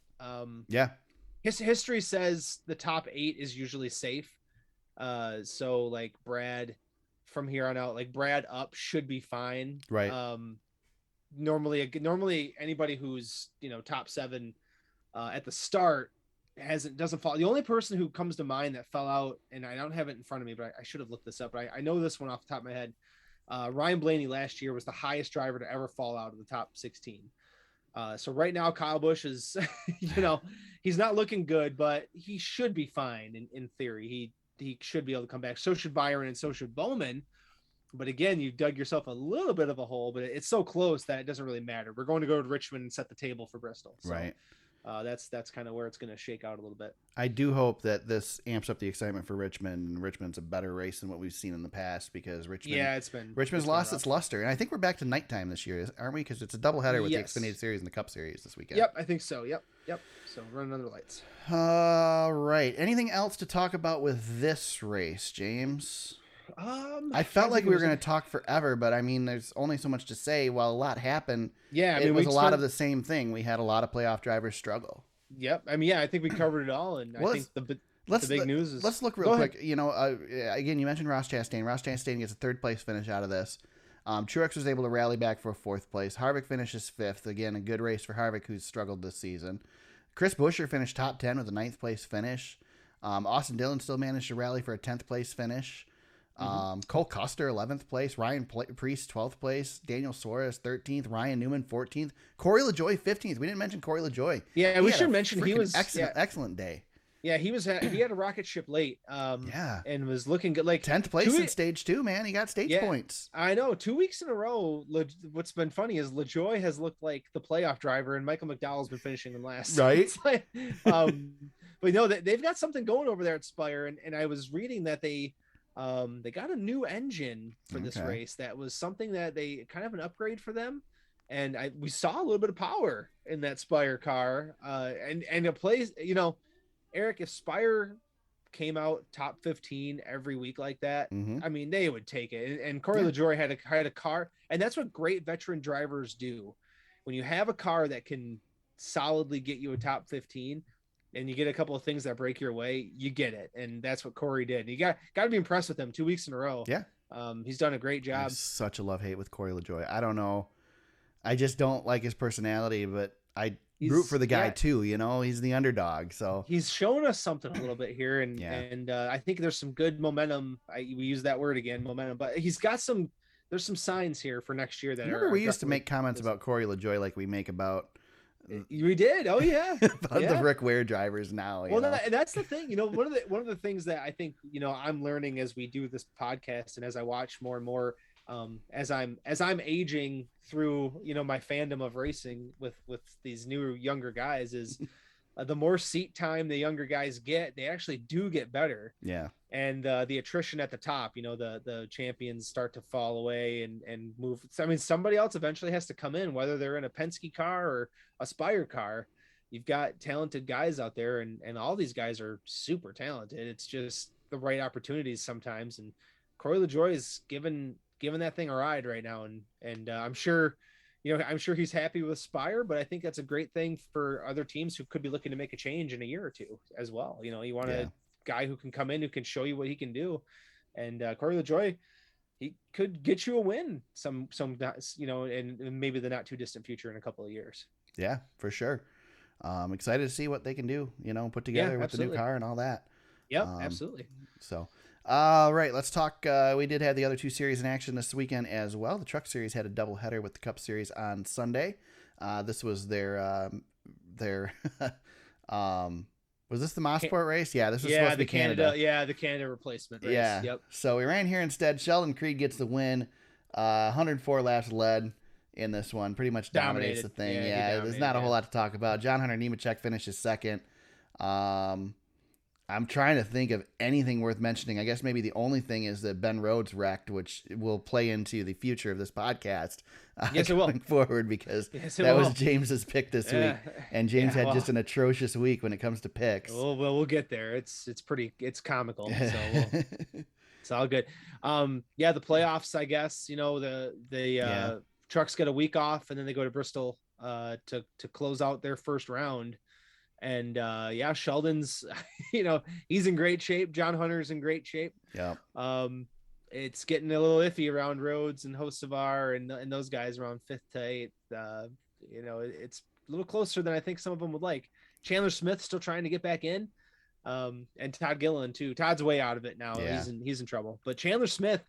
[SPEAKER 4] History says the top 8 is usually safe. So like Brad from here on out, like Brad up should be fine.
[SPEAKER 3] Right.
[SPEAKER 4] normally anybody who's, top 7 at the start doesn't fall. The only person who comes to mind that fell out, and I don't have it in front of me, but I should have looked this up, but I know this one off the top of my head. Ryan Blaney last year was the highest driver to ever fall out of the top 16. So right now Kyle Busch is, he's not looking good, but he should be fine in theory. He should be able to come back. So should Byron and so should Bowman. But again, you dug yourself a little bit of a hole, but it's so close that it doesn't really matter. We're going to go to Richmond and set the table for Bristol. So,
[SPEAKER 3] right.
[SPEAKER 4] That's kind of where it's going to shake out a little bit.
[SPEAKER 3] I do hope that this amps up the excitement for Richmond, and Richmond's a better race than what we've seen in the past, because Richmond's lost its luster, and I think we're back to nighttime this year, aren't we? Because it's a doubleheader with the Xfinity Series and the Cup Series this weekend.
[SPEAKER 4] Yep, I think so. Yep. So running under the lights.
[SPEAKER 3] All right. Anything else to talk about with this race, James? I felt like we were going to talk forever, but I mean, there's only so much to say. While a lot happened, it was a lot of the same thing. We had a lot of playoff drivers struggle.
[SPEAKER 4] Yep. I mean, I think we covered it all, and I think the big news is...
[SPEAKER 3] Let's look real quick. Again, you mentioned Ross Chastain. Ross Chastain gets a 3rd place finish out of this. Truex was able to rally back for a 4th place. Harvick finishes 5th. Again, a good race for Harvick, who's struggled this season. Chris Buescher finished top 10 with a 9th place finish. Austin Dillon still managed to rally for a 10th place finish. Cole Custer 11th place, Ryan Preece 12th place, Daniel Suarez 13th, Ryan Newman 14th, Corey LaJoy 15th. We didn't mention Corey LaJoy.
[SPEAKER 4] Yeah, we should mention he was
[SPEAKER 3] excellent day.
[SPEAKER 4] Yeah, he had a rocket ship late. And was looking good. Like
[SPEAKER 3] 10th place in stage 2, man. He got stage points.
[SPEAKER 4] I know. 2 weeks in a row. What's been funny is LaJoy has looked like the playoff driver, and Michael McDowell's been finishing in last.
[SPEAKER 3] Right.
[SPEAKER 4] But no, they've got something going over there at Spire, and I was reading that they got a new engine for this race. That was something that they kind of an upgrade for them. And we saw a little bit of power in that Spire car. And a place, Eric, if Spire came out top 15 every week like that, I mean, they would take it. And Corey LaJoy had a car, and that's what great veteran drivers do. When you have a car that can solidly get you a top 15, and you get a couple of things that break your way, you get it. And that's what Corey did. And you got to be impressed with him 2 weeks in a row. Yeah. He's done a great job.
[SPEAKER 3] Such a love-hate with Corey LaJoy. I don't know. I just don't like his personality, but I root for the guy too. He's the underdog. So
[SPEAKER 4] he's shown us something a little bit here. And I think there's some good momentum. We use that word again, momentum, but he's got there's some signs here for next year that
[SPEAKER 3] Remember we used to make comments about Corey LaJoy like we make about
[SPEAKER 4] we did. Oh yeah.
[SPEAKER 3] The Rick Ware drivers now.
[SPEAKER 4] Well, that's the thing. One of the things that I think I'm learning as we do this podcast, and as I watch more and more, as I'm aging through my fandom of racing with these new younger guys, is the more seat time the younger guys get, they actually do get better. Yeah. And the attrition at the top, the champions start to fall away and move. I mean, somebody else eventually has to come in, whether they're in a Penske car or a Spire car. You've got talented guys out there, and all these guys are super talented. It's just the right opportunities sometimes. And Corey LaJoy is giving that thing a ride right now. And I'm sure he's happy with Spire, but I think that's a great thing for other teams who could be looking to make a change in a year or two as well. You want a guy who can come in, who can show you what he can do. And Corey LaJoy, he could get you a win in maybe the not too distant future in a couple of years.
[SPEAKER 3] Yeah, for sure. I'm excited to see what they can do, put together with the new car and all that.
[SPEAKER 4] Yep, absolutely.
[SPEAKER 3] So, all right, let's talk. We did have the other 2 series in action this weekend as well. The Truck Series had a doubleheader with the Cup Series on Sunday. This was their was this the Mosport race? Yeah, this was supposed to be Canada.
[SPEAKER 4] Yeah, the Canada replacement race.
[SPEAKER 3] Yeah.
[SPEAKER 4] Yep.
[SPEAKER 3] So we ran here instead. Sheldon Creed gets the win. 104 laps led in this one. Pretty much dominates the thing. Yeah, there's not a whole lot to talk about. John Hunter Nemechek finishes second. I'm trying to think of anything worth mentioning. I guess maybe the only thing is that Ben Rhodes wrecked, which will play into the future of this podcast going forward, because that was James's pick this week, and James had just an atrocious week when it comes to picks.
[SPEAKER 4] Well, we'll get there. It's comical, so it's all good. The playoffs, I guess. The trucks get a week off, and then they go to Bristol to close out their first round. And Sheldon's, he's in great shape. John Hunter's in great shape. Yeah. it's getting a little iffy around Rhodes and Hocevar and those guys around 5th to 8th. It's a little closer than I think some of them would like. Chandler Smith still trying to get back in, and Todd Gilliland too. Todd's way out of it now.
[SPEAKER 3] Yeah.
[SPEAKER 4] He's in trouble. But Chandler Smith,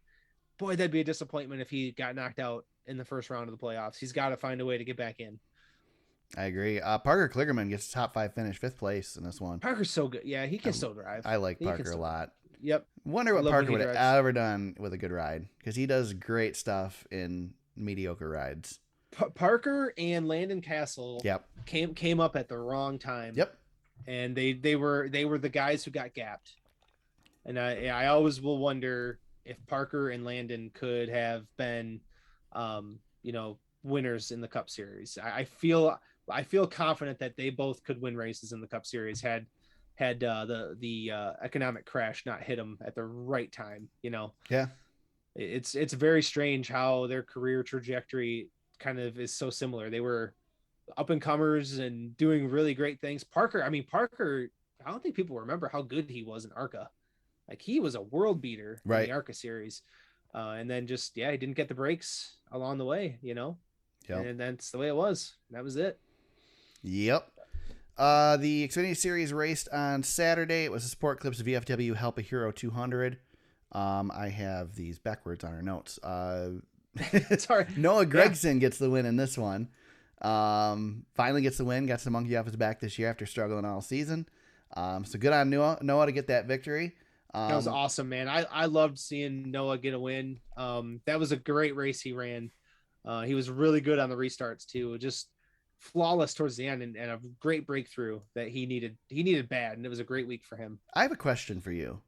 [SPEAKER 4] boy, that'd be a disappointment if he got knocked out in the first round of the playoffs. He's got to find a way to get back in.
[SPEAKER 3] I agree. Parker Kligerman gets a top 5 finish, 5th place in this one.
[SPEAKER 4] Parker's so good. Yeah, he can still drive.
[SPEAKER 3] I like Parker a lot.
[SPEAKER 4] Yep.
[SPEAKER 3] Wonder what Parker would have ever done with a good ride, because he does great stuff in mediocre rides.
[SPEAKER 4] Parker and Landon Castle came up at the wrong time.
[SPEAKER 3] Yep.
[SPEAKER 4] And they were the guys who got gapped. And I always will wonder if Parker and Landon could have been winners in the Cup Series. I feel confident that they both could win races in the Cup Series had the economic crash not hit them at the right time.
[SPEAKER 3] Yeah,
[SPEAKER 4] it's very strange how their career trajectory kind of is so similar. They were up and comers and doing really great things. Parker, I don't think people remember how good he was in ARCA. Like, he was a world beater in the ARCA series, and then he didn't get the breaks along the way. Yep. And that's the way it was. That was it.
[SPEAKER 3] Yep. The Xfinity Series raced on Saturday. It was a Sport Clips VFW Help a Hero 200. I have these backwards on our notes.
[SPEAKER 4] Sorry.
[SPEAKER 3] Noah Gragson gets the win in this one. Finally gets the win. Got some monkey off his back this year after struggling all season. So good on Noah to get that victory.
[SPEAKER 4] That was awesome, man. I loved seeing Noah get a win. That was a great race he ran. He was really good on the restarts too. Just flawless towards the end, and a great breakthrough that he needed bad, and it was a great week for him.
[SPEAKER 3] I have a question for you.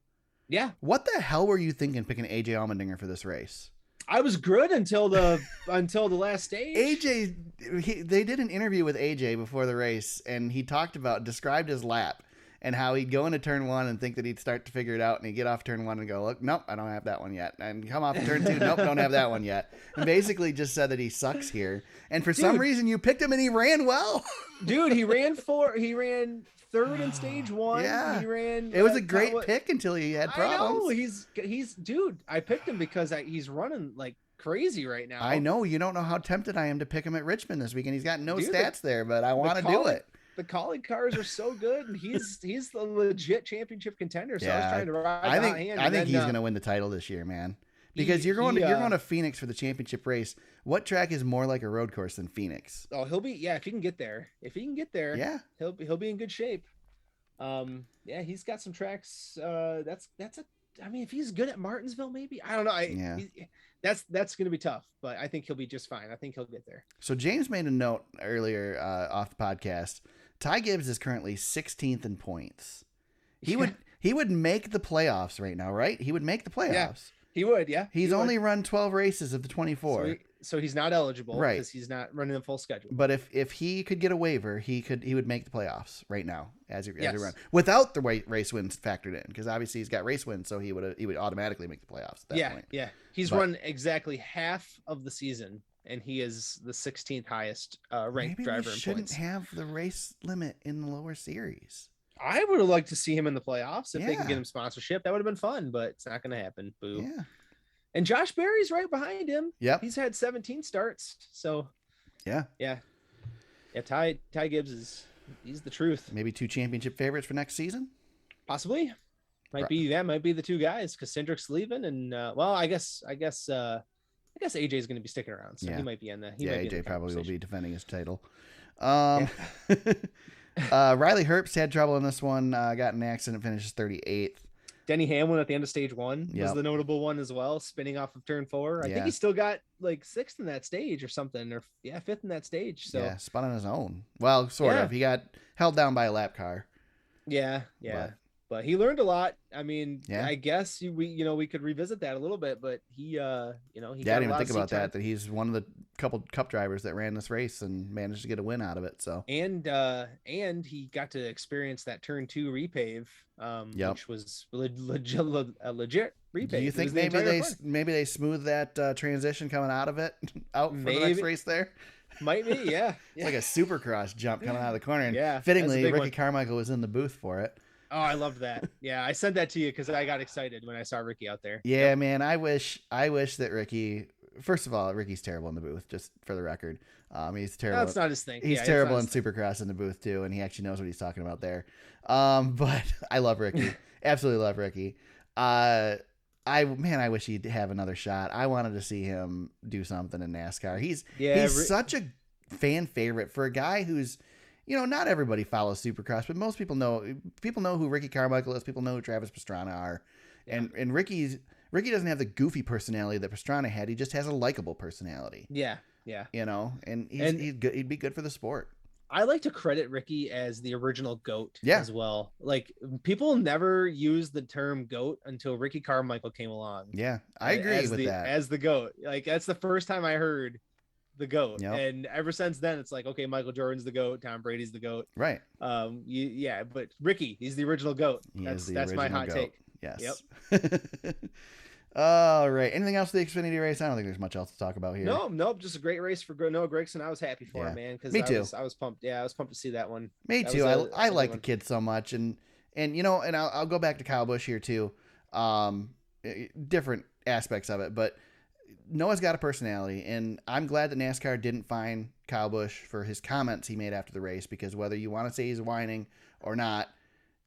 [SPEAKER 4] Yeah. What
[SPEAKER 3] the hell were you thinking picking AJ Allmendinger for this race?
[SPEAKER 4] I was good until the last stage.
[SPEAKER 3] They did an interview with AJ before the race, and he described his lap and how he'd go into turn 1 and think that he'd start to figure it out, and he'd get off turn 1 and go, look, nope, I don't have that one yet. And come off turn 2, nope, don't have that one yet. And basically just said that he sucks here. And for some reason you picked him and he ran well.
[SPEAKER 4] Dude, he ran 3rd in stage 1.
[SPEAKER 3] Yeah.
[SPEAKER 4] He ran.
[SPEAKER 3] It was a great pick until he had problems.
[SPEAKER 4] I know. Dude, I picked him because he's running like crazy right now.
[SPEAKER 3] I know. You don't know how tempted I am to pick him at Richmond this weekend. He's got no stats there, but I want to do it.
[SPEAKER 4] The Kaulig cars are so good, and he's the legit championship contender. So I was trying to ride
[SPEAKER 3] I think he's going to win the title this year, man. Because you're going to Phoenix for the championship race. What track is more like a road course than Phoenix?
[SPEAKER 4] Oh, he'll be if he can get there. Yeah, he'll be in good shape. He's got some tracks. If he's good at Martinsville, maybe, I don't know. That's going to be tough, but I think he'll be just fine. I think he'll get there.
[SPEAKER 3] So James made a note earlier off the podcast. Ty Gibbs is currently 16th in points. He would make the playoffs right now, right? He would make the playoffs.
[SPEAKER 4] Yeah, he would, yeah.
[SPEAKER 3] He's only run 12 races of the 24.
[SPEAKER 4] So he's not eligible,
[SPEAKER 3] right?
[SPEAKER 4] Because he's not running the full schedule.
[SPEAKER 3] But if he could get a waiver, he would make the playoffs right now as he run without the race wins factored in, because obviously he's got race wins, so he would automatically make the playoffs at that point.
[SPEAKER 4] Yeah. He's run exactly half of the season, and he is the 16th highest ranked driver in points.
[SPEAKER 3] Shouldn't have the race limit in the lower series.
[SPEAKER 4] I would have liked to see him in the playoffs if they can get him sponsorship. That would have been fun, but it's not going to happen. Boo.
[SPEAKER 3] Yeah.
[SPEAKER 4] And Josh Berry's right behind him.
[SPEAKER 3] Yep.
[SPEAKER 4] He's had 17 starts. So Yeah. Ty Gibbs he's the truth.
[SPEAKER 3] Maybe 2 championship favorites for next season.
[SPEAKER 4] Possibly. Might be the 2 guys, because Cindric's leaving, and I guess AJ is going to be sticking around, so he might be in the.
[SPEAKER 3] AJ probably will be defending his title. Riley Herbst had trouble in this one. Got in an accident, finishes 38th.
[SPEAKER 4] Denny Hamlin at the end of stage 1 was the notable one as well, spinning off of turn 4. I think he still got like 6th in that stage or something, or 5th in that stage. So
[SPEAKER 3] spun on his own. Well, sort of. He got held down by a lap car.
[SPEAKER 4] Yeah. But he learned a lot. I mean, I guess we could revisit that a little bit, but he
[SPEAKER 3] I didn't even think about that he's one of the couple Cup drivers that ran this race and managed to get a win out of it. So
[SPEAKER 4] and he got to experience that turn 2 repave, which was a legit repave.
[SPEAKER 3] Do you think maybe they smooth that transition coming out of it out for the next race there?
[SPEAKER 4] Might be, yeah.
[SPEAKER 3] It's like a supercross jump coming out of the corner. And fittingly, Ricky Carmichael was in the booth for it.
[SPEAKER 4] Oh, I loved that. Yeah, I sent that to you because I got excited when I saw Ricky out there.
[SPEAKER 3] Yeah, man. I wish that Ricky. First of all, Ricky's terrible in the booth. Just for the record, he's terrible.
[SPEAKER 4] That's not his thing.
[SPEAKER 3] He's
[SPEAKER 4] Yeah,
[SPEAKER 3] terrible in Supercross in the booth too, and he actually knows what he's talking about there. But I love Ricky. Absolutely love Ricky. I wish he'd have another shot. I wanted to see him do something in NASCAR. He's such a fan favorite for a guy who's, not everybody follows Supercross, but most people know who Ricky Carmichael is. People know who Travis Pastrana are. Yeah. And Ricky doesn't have the goofy personality that Pastrana had. He just has a likable personality.
[SPEAKER 4] Yeah. Yeah.
[SPEAKER 3] And he'd be good for the sport.
[SPEAKER 4] I like to credit Ricky as the original GOAT as well. Like, people never use the term GOAT until Ricky Carmichael came along.
[SPEAKER 3] Yeah, I agree with that.
[SPEAKER 4] As the GOAT. Like, that's the first time I heard the GOAT.
[SPEAKER 3] Yep.
[SPEAKER 4] And ever since then, it's like, okay, Michael Jordan's the GOAT, Tom Brady's the GOAT.
[SPEAKER 3] Right.
[SPEAKER 4] But Ricky, he's the original GOAT. That's my hot take.
[SPEAKER 3] Yes. Yep. All right. Anything else for the Xfinity race? I don't think there's much else to talk about here.
[SPEAKER 4] Nope. Just a great race for Noah Gragson. I was happy for him, man.
[SPEAKER 3] Me too.
[SPEAKER 4] I was pumped. Yeah, I was pumped to see that one.
[SPEAKER 3] Me too. I like the kid so much, and I'll go back to Kyle Busch here too. Different aspects of it, but Noah's got a personality, and I'm glad that NASCAR didn't fine Kyle Busch for his comments he made after the race, because whether you want to say he's whining or not,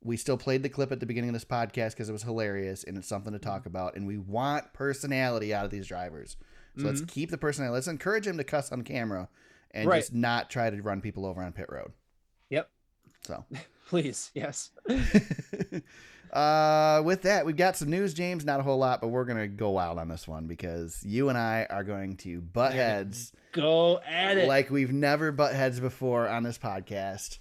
[SPEAKER 3] we still played the clip at the beginning of this podcast because it was hilarious and it's something to talk about. And we want personality out of these drivers. So let's keep the personality. Let's encourage him to cuss on camera and just not try to run people over on pit road.
[SPEAKER 4] Yep.
[SPEAKER 3] So
[SPEAKER 4] please. Yes.
[SPEAKER 3] With that, we've got some news, James. Not a whole lot, but we're going to go wild on this one because you and I are going to butt heads.
[SPEAKER 4] Go at it.
[SPEAKER 3] Like we've never butt heads before on this podcast.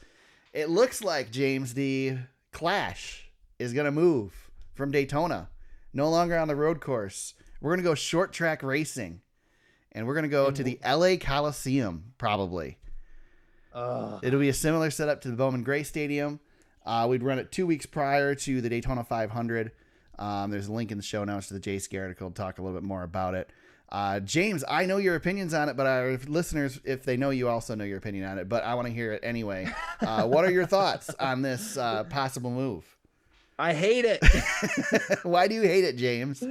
[SPEAKER 3] It looks like, James, the Clash is going to move from Daytona, no longer on the road course. We're going to go short track racing, and we're going to go to the LA Coliseum, probably. It'll be a similar setup to the Bowman Gray Stadium. We'd run it 2 weeks prior to the Daytona 500. There's a link in the show notes to the JSC article to talk a little bit more about it. James, I know your opinions on it, but our listeners, if they know you, also know your opinion on it, but I want to hear it anyway. What are your thoughts on this possible move?
[SPEAKER 4] I hate it.
[SPEAKER 3] Why do you hate it, James?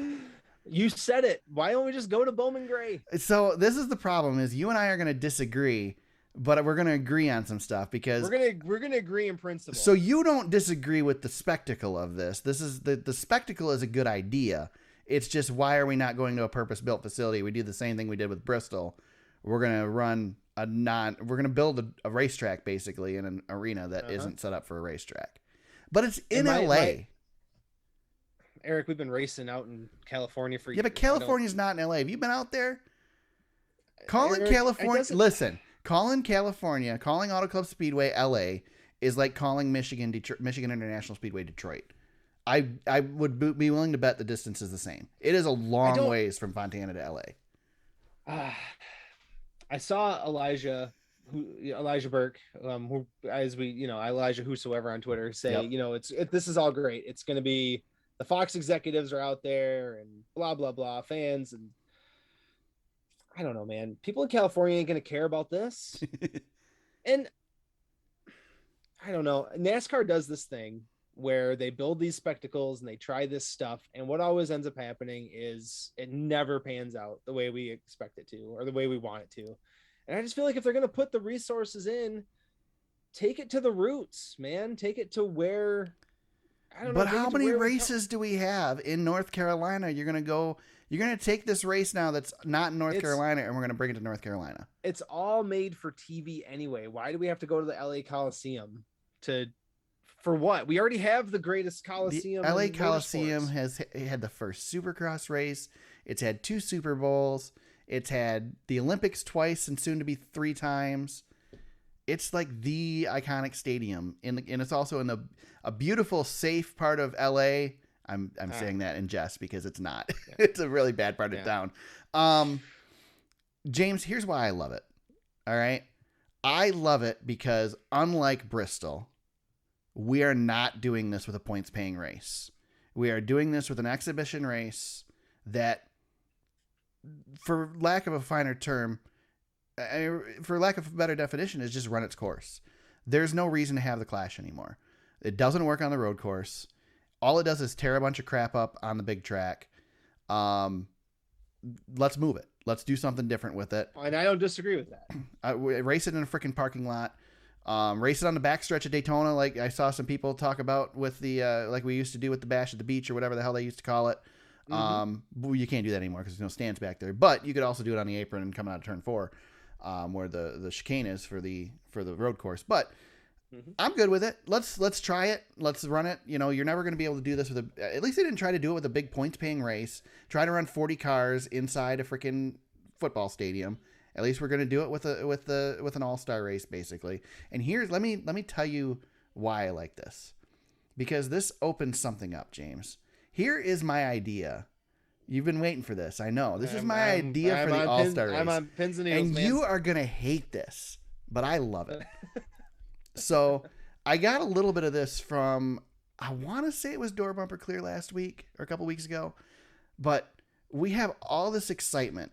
[SPEAKER 4] You said it. Why don't we just go to Bowman Gray?
[SPEAKER 3] So this is the problem, is you and I are going to disagree, but we're going to agree on some stuff because
[SPEAKER 4] we're going to agree in principle.
[SPEAKER 3] So you don't disagree with the spectacle of this. This is the spectacle is a good idea. It's just, why are we not going to a purpose-built facility? We do the same thing we did with Bristol. We're going to build a racetrack basically in an arena that isn't set up for a racetrack. But it's in LA.
[SPEAKER 4] Eric, we've been racing out in California for years.
[SPEAKER 3] Yeah, but California's not in LA. Have you been out there? Calling California, calling Auto Club Speedway LA is like calling Michigan International Speedway Detroit. I would be willing to bet the distance is the same. It is a long ways from Fontana to LA.
[SPEAKER 4] I saw Elijah Burke, who, as we, Elijah whosoever on Twitter, say, this is all great. It's going to be, the Fox executives are out there and blah, blah, blah, fans. And I don't know, man. People in California ain't going to care about this. And I don't know. NASCAR does this thing where they build these spectacles and they try this stuff. And what always ends up happening is it never pans out the way we expect it to, or the way we want it to. And I just feel like if they're going to put the resources in, take it to the roots, man. Take it to where, I don't know.
[SPEAKER 3] But how many races do we have in North Carolina? You're going to take this race now that's not in North Carolina, and we're going to bring it to North Carolina.
[SPEAKER 4] It's all made for TV anyway. Why do we have to go to the LA Coliseum for what? We already have the greatest Coliseum.
[SPEAKER 3] The LA Coliseum has had the first Supercross race. It's had 2 Super Bowls. It's had the Olympics twice and soon to be 3 times. It's like the iconic stadium, and it's also in a beautiful, safe part of LA. I'm saying that in jest because it's not. Yeah. It's a really bad part of town. James, here's why I love it. All right, I love it because unlike Bristol, we are not doing this with a points-paying race. We are doing this with an exhibition race that, for lack of a finer term, for lack of a better definition, is just run its course. There's no reason to have the Clash anymore. It doesn't work on the road course. All it does is tear a bunch of crap up on the big track. Let's move it. Let's do something different with it.
[SPEAKER 4] And I don't disagree with that.
[SPEAKER 3] Race it in a freaking parking lot. Race it on the backstretch of Daytona, like I saw some people talk about with the like we used to do with the Bash at the Beach or whatever the hell they used to call it. You can't do that anymore because there's no stands back there. But you could also do it on the apron and coming out of turn 4, where the chicane is for the road course. But I'm good with it. Let's try it. Let's run it. You know, you're never going to be able to do this with at least they didn't try to do it with a big points paying race. Try to run 40 cars inside a freaking football stadium. At least we're going to do it with an all-star race basically. And let me tell you why I like this. Because this opens something up, James. Here is my idea. You've been waiting for this. I know. This is my idea for the all-star race.
[SPEAKER 4] I'm on pins and needles,
[SPEAKER 3] and
[SPEAKER 4] man.
[SPEAKER 3] You are going to hate this, but I love it. So I got a little bit of this from, I want to say it was Door Bumper Clear last week or a couple weeks ago, but we have all this excitement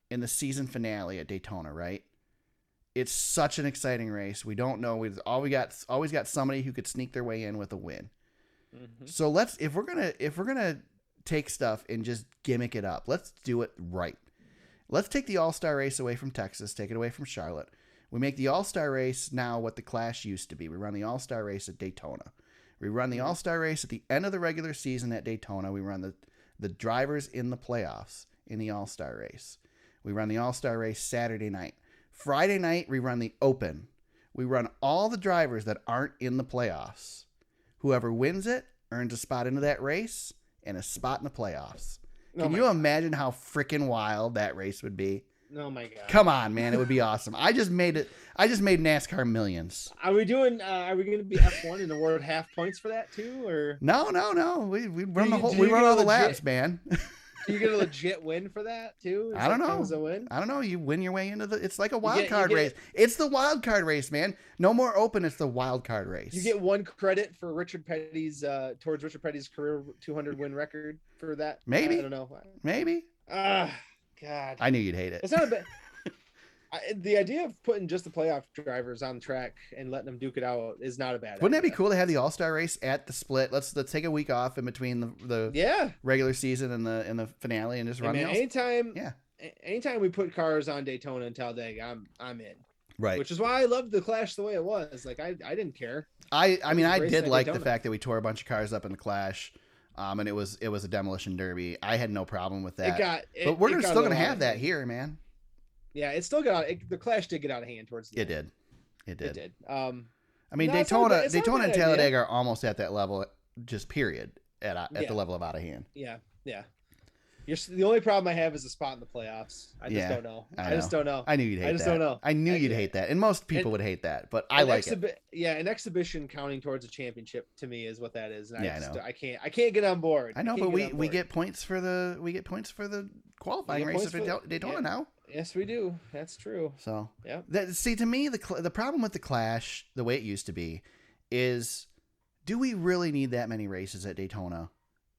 [SPEAKER 3] in the season finale at Daytona, right? It's such an exciting race. We don't know. We've always got somebody who could sneak their way in with a win. So if we're gonna take stuff and just gimmick it up, let's do it right. Let's take the all-star race away from Texas, take it away from Charlotte. We make the all-star race now what the Clash used to be. We run the all-star race at Daytona. We run the all-star race at the end of the regular season at Daytona. We run the drivers in the playoffs in the all-star race. We run the all-star race Saturday night. Friday night, we run the open. We run all the drivers that aren't in the playoffs. Whoever wins it earns a spot into that race and a spot in the playoffs. Can you imagine how freaking wild that race would be?
[SPEAKER 4] Oh my god!
[SPEAKER 3] Come on, man! It would be awesome. I just made NASCAR millions.
[SPEAKER 4] Are we doing? Are we going to be F1 and award half points for that too, or
[SPEAKER 3] no? We run the whole. We run all the laps, man.
[SPEAKER 4] Do you get a legit win for that too?
[SPEAKER 3] I don't know.
[SPEAKER 4] A win?
[SPEAKER 3] I don't know. You win your way into it's like a wild card race. It's the wild card race, man. No more open. It's the wild card race.
[SPEAKER 4] You get one credit for Richard Petty's towards Richard Petty's career 200 win record for that.
[SPEAKER 3] Maybe.
[SPEAKER 4] I don't know.
[SPEAKER 3] Maybe.
[SPEAKER 4] God.
[SPEAKER 3] I knew you'd hate it.
[SPEAKER 4] It's not a bad. The idea of putting just the playoff drivers on the track and letting them duke it out is not a bad idea.
[SPEAKER 3] Wouldn't that be cool to have the all-star race at the split? Let's take a week off in between the regular season and the finale and just run
[SPEAKER 4] anytime we put cars on Daytona and Talladega, I'm in.
[SPEAKER 3] Right.
[SPEAKER 4] Which is why I loved the Clash the way it was. Like I didn't care.
[SPEAKER 3] I mean I did like the fact that we tore a bunch of cars up in the Clash. And it was a demolition derby. I had no problem with that. But we're still going to have that here, man.
[SPEAKER 4] Yeah, it still got the Clash did get out of hand towards the end.
[SPEAKER 3] It did.
[SPEAKER 4] I
[SPEAKER 3] mean, Daytona and Talladega are almost at that level, just period, at the level of out of hand.
[SPEAKER 4] Yeah. The only problem I have is a spot in the playoffs. I just don't know. I just don't know.
[SPEAKER 3] I knew you'd hate that. I just don't know. I knew you'd hate that. And most people would hate that, but I like it.
[SPEAKER 4] Yeah, an exhibition counting towards a championship to me is what that is. And
[SPEAKER 3] I know.
[SPEAKER 4] I can't get on board.
[SPEAKER 3] I know, but we get points for the qualifying races for Daytona now.
[SPEAKER 4] Yes, we do. That's true.
[SPEAKER 3] So,
[SPEAKER 4] yeah.
[SPEAKER 3] See, to me, the problem with the Clash, the way it used to be, is do we really need that many races at Daytona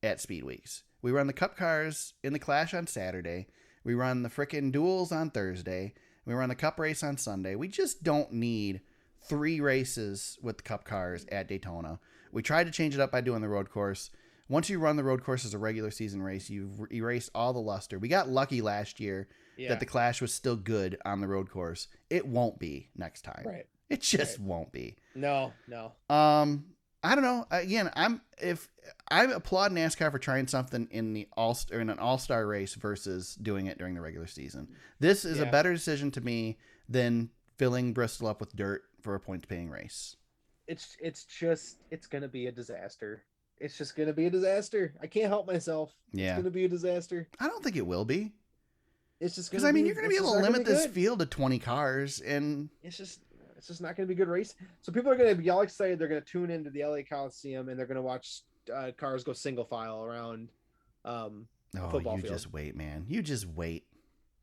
[SPEAKER 3] at Speed Weeks? We run the Cup cars in the Clash on Saturday. We run the frickin' duels on Thursday. We run the Cup race on Sunday. We just don't need 3 races with the Cup cars at Daytona. We tried to change it up by doing the road course. Once you run the road course as a regular season race, you erase all the luster. We got lucky last year that the Clash was still good on the road course. It won't be next time.
[SPEAKER 4] Right.
[SPEAKER 3] It just won't be.
[SPEAKER 4] No.
[SPEAKER 3] I don't know. Again, I applaud NASCAR for trying something in an all-star race versus doing it during the regular season. This is a better decision to me than filling Bristol up with dirt for a points-paying race.
[SPEAKER 4] It's going to be a disaster. It's just going to be a disaster. I can't help myself.
[SPEAKER 3] Yeah.
[SPEAKER 4] It's going to be a disaster.
[SPEAKER 3] I don't think it will be.
[SPEAKER 4] It's just
[SPEAKER 3] because you're going to be able to limit this field to 20 cars, and
[SPEAKER 4] it's just not going to be a good race. So people are going to be all excited. They're going to tune into the LA Coliseum and they're going to watch cars go single file around a football field.
[SPEAKER 3] You just wait, man. You just wait.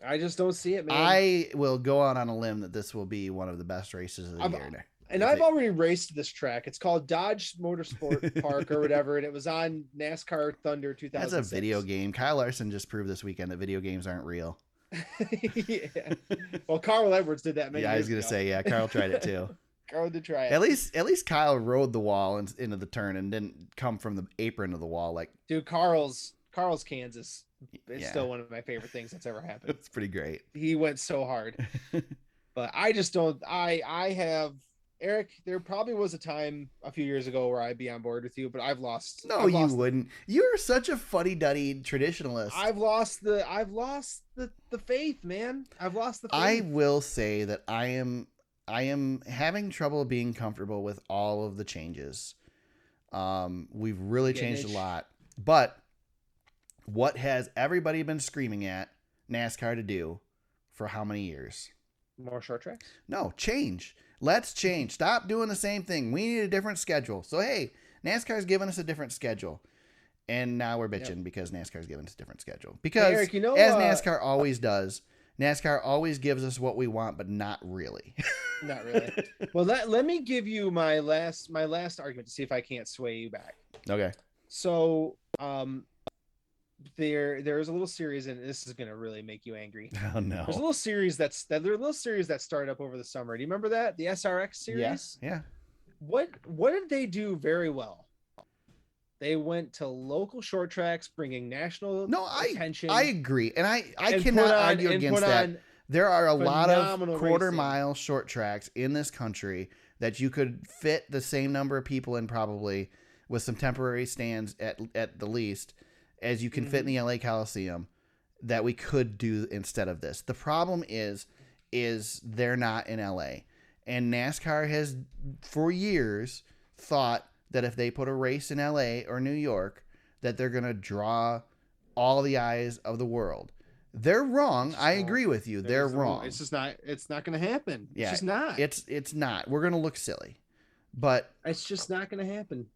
[SPEAKER 4] I just don't see it, man.
[SPEAKER 3] I will go out on a limb that this will be one of the best races of the year.
[SPEAKER 4] And I've already raced this track. It's called Dodge Motorsport Park or whatever, and it was on NASCAR Thunder 2006.
[SPEAKER 3] That's a video game. Kyle Larson just proved this weekend that video games aren't real.
[SPEAKER 4] Yeah. Well, Carl Edwards did that many years
[SPEAKER 3] I was going to say, Carl tried it too.
[SPEAKER 4] Going to try it.
[SPEAKER 3] At least Kyle rode the wall into the turn and didn't come from the apron of the wall. Like,
[SPEAKER 4] dude, Carl's Kansas is still one of my favorite things that's ever happened.
[SPEAKER 3] It's pretty great.
[SPEAKER 4] He went so hard. But I just don't. I have Eric. There probably was a time a few years ago where I'd be on board with you, but I've lost.
[SPEAKER 3] No, you wouldn't. You're such a fuddy-duddy traditionalist.
[SPEAKER 4] I've lost the faith, man. I've lost the faith.
[SPEAKER 3] I will say that I am having trouble being comfortable with all of the changes. We've really changed a lot, but what has everybody been screaming at NASCAR to do for how many years?
[SPEAKER 4] More short tracks?
[SPEAKER 3] No, change. Let's change. Stop doing the same thing. We need a different schedule. So, hey, NASCAR's giving us a different schedule. And now we're bitching because NASCAR's giving us a different schedule. Because,
[SPEAKER 4] hey, Eric,
[SPEAKER 3] as NASCAR always does, NASCAR always gives us what we want, but not really.
[SPEAKER 4] Not really. Well, let me give you my last argument to see if I can't sway you back.
[SPEAKER 3] Okay.
[SPEAKER 4] So, there's a little series, and this is gonna really make you angry.
[SPEAKER 3] Oh no!
[SPEAKER 4] There's a little series that started up over the summer. Do you remember that, the SRX series?
[SPEAKER 3] Yeah.
[SPEAKER 4] What did they do very well? They went to local short tracks, bringing national attention.
[SPEAKER 3] I agree, and I cannot argue against that. There are a lot of quarter-mile short tracks in this country that you could fit the same number of people in, probably with some temporary stands at the least, as you can fit in the LA Coliseum, that we could do instead of this. The problem is they're not in LA. And NASCAR has, for years, thought that if they put a race in LA or New York, that they're going to draw all the eyes of the world. They're wrong. I agree with you. They're wrong.
[SPEAKER 4] It's just not. It's not going to happen.
[SPEAKER 3] Yeah,
[SPEAKER 4] it's just not.
[SPEAKER 3] It's not. We're going to look silly. But
[SPEAKER 4] it's just not going to happen.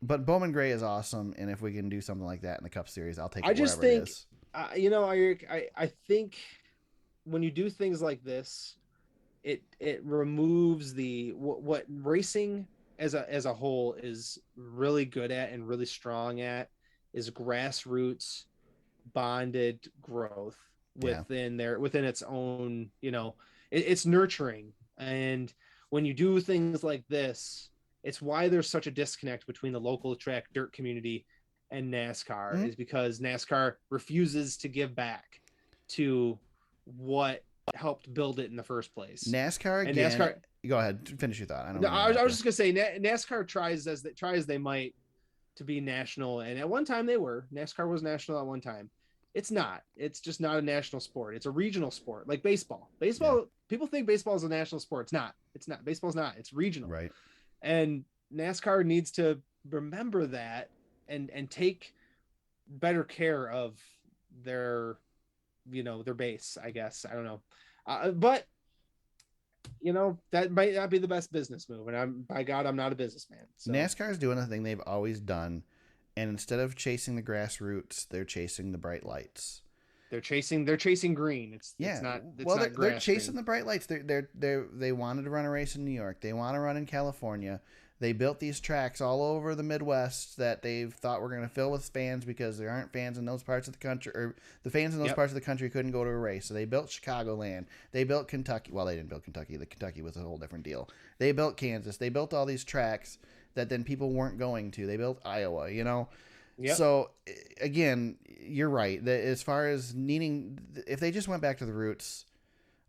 [SPEAKER 3] But Bowman Gray is awesome, and if we can do something like that in the Cup Series, I'll take it.
[SPEAKER 4] It is. I think when you do things like this, it removes what racing as a whole is really good at and really strong at is grassroots bonded growth within its own. It's nurturing, and when you do things like this, it's why there's such a disconnect between the local track dirt community and NASCAR, is because NASCAR refuses to give back to what helped build it in the first place.
[SPEAKER 3] NASCAR, go ahead, finish your thought.
[SPEAKER 4] I was just gonna say NASCAR tries as they might to be national, and at one time NASCAR was national at one time. It's not. It's just not a national sport. It's a regional sport, like baseball. People think baseball is a national sport. It's not. Baseball's not. It's regional.
[SPEAKER 3] Right.
[SPEAKER 4] And NASCAR needs to remember that and take better care of their base, I guess. I don't know. But that might not be the best business move. And I'm not a businessman. So.
[SPEAKER 3] NASCAR is doing the thing they've always done. And instead of chasing the grassroots, they're chasing the bright lights. They're chasing
[SPEAKER 4] green.
[SPEAKER 3] They're chasing the bright lights. They wanted to run a race in New York. They want to run in California. They built these tracks all over the Midwest that they thought were going to fill with fans because there aren't fans in those parts of the country, or the fans in those parts of the country couldn't go to a race. So they built Chicagoland. They built Kentucky. Well, they didn't build Kentucky. The Kentucky was a whole different deal. They built Kansas. They built all these tracks that then people weren't going to. They built Iowa, Yep. So again, you're right. As far as needing, if they just went back to the roots,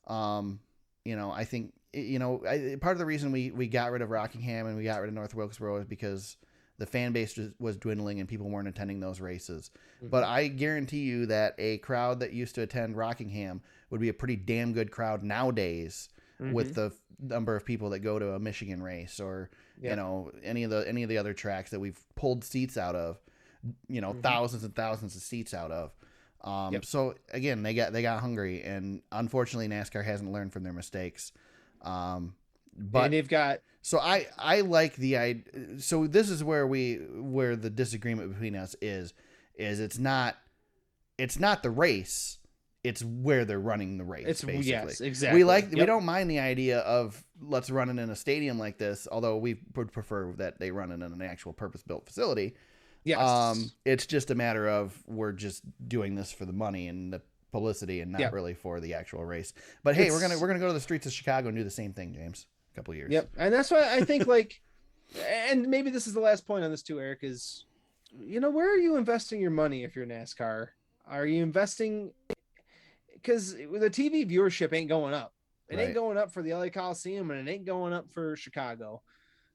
[SPEAKER 3] I think, part of the reason we got rid of Rockingham and we got rid of North Wilkesboro is because the fan base was dwindling and people weren't attending those races. Mm-hmm. But I guarantee you that a crowd that used to attend Rockingham would be a pretty damn good crowd nowadays with the number of people that go to a Michigan race or, any of the other tracks that we've pulled seats out of. Thousands and thousands of seats out of. So again, they got hungry, and unfortunately NASCAR hasn't learned from their mistakes. But
[SPEAKER 4] and they've got,
[SPEAKER 3] so I like the idea. So this is where the disagreement between us is it's not the race. It's where they're running the race. Basically.
[SPEAKER 4] Yes, exactly.
[SPEAKER 3] We don't mind the idea of let's run it in a stadium like this, although we would prefer that they run it in an actual purpose-built facility.
[SPEAKER 4] Yes.
[SPEAKER 3] It's just a matter of we're just doing this for the money and the publicity and not really for the actual race. But hey, we're gonna go to the streets of Chicago and do the same thing, James. couple years.
[SPEAKER 4] Yep. And that's why I think like, and maybe this is the last point on this too, Eric, is, where are you investing your money if you're NASCAR? Are you investing? Because the TV viewership ain't going up. It ain't going up for the LA Coliseum, and it ain't going up for Chicago.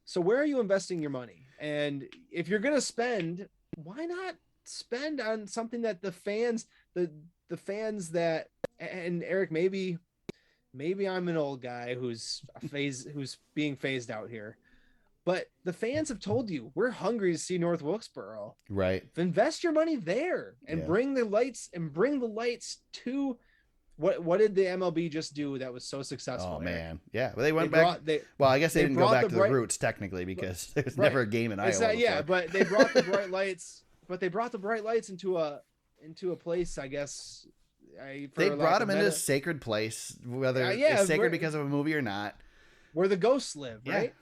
[SPEAKER 4] So where are you investing your money? And if you're going to spend, why not spend on something that the fans, the fans that, and Eric, maybe I'm an old guy who's being phased out here, but the fans have told you we're hungry to see North Wilkesboro.
[SPEAKER 3] Right.
[SPEAKER 4] Invest your money there and bring the lights to what did the MLB just do that was so successful?
[SPEAKER 3] Oh
[SPEAKER 4] Eric?
[SPEAKER 3] Man. Yeah. Well, they went back. Well, I guess they didn't go back to the roots technically because there's never a game in Iowa.
[SPEAKER 4] Yeah, but they brought the bright lights. But they brought the bright lights into a place, I guess.
[SPEAKER 3] They brought them into a sacred place, whether it's sacred because of a movie or not,
[SPEAKER 4] where the ghosts live, right?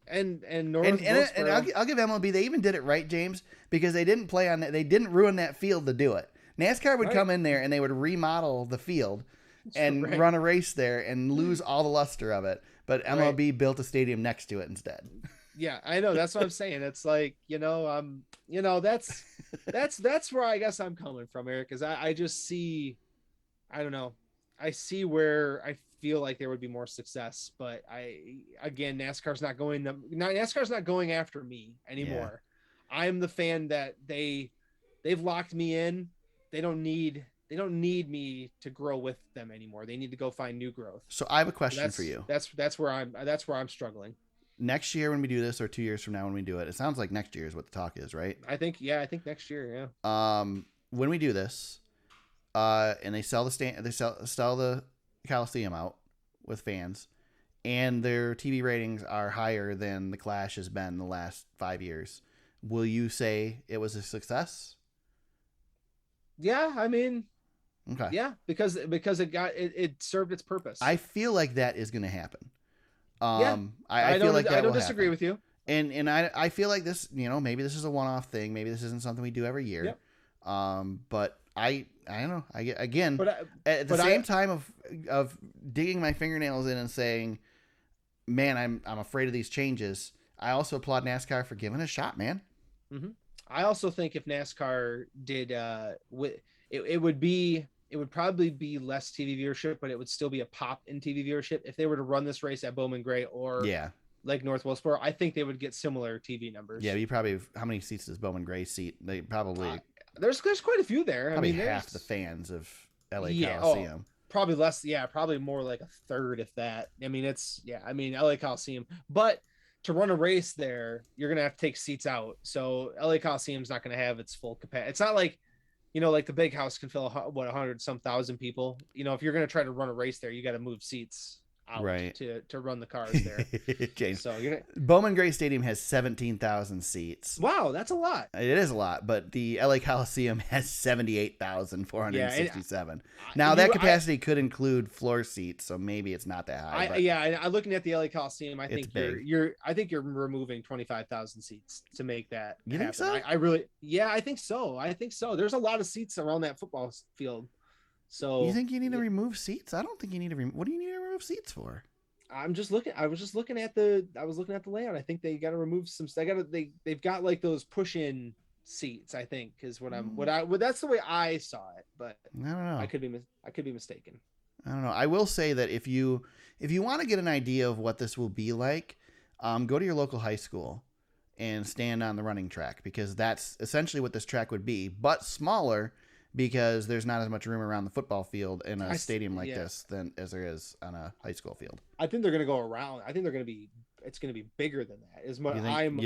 [SPEAKER 4] And North
[SPEAKER 3] and I'll give MLB. They even did it right, James, because they didn't play on that. They didn't ruin that field to do it. NASCAR would come in there and they would remodel the field and run a race there and lose all the luster of it. But MLB built a stadium next to it instead.
[SPEAKER 4] Yeah, I know. That's what I'm saying. It's like, that's where I guess I'm coming from, Eric, because I just see, I don't know. I see where I feel like there would be more success, but NASCAR's not going after me anymore. Yeah. I'm the fan that they've locked me in. They don't need me to grow with them anymore. They need to go find new growth.
[SPEAKER 3] So I have a question for you.
[SPEAKER 4] That's where I'm struggling.
[SPEAKER 3] Next year when we do this, or 2 years from now when we do it, it sounds like next year is what the talk is, right?
[SPEAKER 4] I think next year, yeah.
[SPEAKER 3] When we do this, and they sell the Coliseum out with fans, and their TV ratings are higher than the Clash has been the last 5 years, will you say it was a success?
[SPEAKER 4] Yeah, I mean,
[SPEAKER 3] okay.
[SPEAKER 4] Yeah, because it served its purpose.
[SPEAKER 3] I feel like that is going to happen.
[SPEAKER 4] I
[SPEAKER 3] feel like that
[SPEAKER 4] I don't disagree with you.
[SPEAKER 3] And I feel like this, maybe this is a one-off thing. Maybe this isn't something we do every year.
[SPEAKER 4] Yep.
[SPEAKER 3] But I don't know. At the same time of digging my fingernails in and saying, man, I'm afraid of these changes. I also applaud NASCAR for giving it a shot, man.
[SPEAKER 4] Mm-hmm. I also think if NASCAR did, it would probably be less TV viewership, but it would still be a pop in TV viewership. If they were to run this race at Bowman Gray or like North Wilkesboro, I think they would get similar TV numbers.
[SPEAKER 3] Yeah, you probably, how many seats does Bowman Gray seat? They probably
[SPEAKER 4] there's quite a few there.
[SPEAKER 3] Probably half the fans of LA Coliseum.
[SPEAKER 4] Probably less. Yeah, probably more like a third, if that. I mean, LA Coliseum, but to run a race there, you're going to have to take seats out. So LA Coliseum's not going to have its full capacity. It's not like, like the big house can fill 100-some thousand people. If you're going to try to run a race there, you got to move seats out to run the cars there.
[SPEAKER 3] Okay.
[SPEAKER 4] So
[SPEAKER 3] Bowman Gray Stadium has 17,000 seats.
[SPEAKER 4] Wow, that's a lot.
[SPEAKER 3] It is a lot, but the LA Coliseum has 78,467. Now that capacity could include floor seats, so maybe it's not that high.
[SPEAKER 4] I'm looking at the LA Coliseum. I think you're removing 25,000 seats to make that
[SPEAKER 3] happen. Think so?
[SPEAKER 4] I think so. I think so. There's a lot of seats around that football field. So
[SPEAKER 3] you think you need to remove seats? I don't think you need to what do you need to remove seats for?
[SPEAKER 4] I was just looking at the layout. I think they got to remove some. They've got like those push-in seats, I think, is that's the way I saw it, but
[SPEAKER 3] I don't know.
[SPEAKER 4] I could be mistaken.
[SPEAKER 3] I don't know. I will say that if you want to get an idea of what this will be like, go to your local high school and stand on the running track, because that's essentially what this track would be, but smaller, because there's not as much room around the football field in a stadium like this than as there is on a high school field.
[SPEAKER 4] I think they're going to go around. I think it's going to be bigger than that. You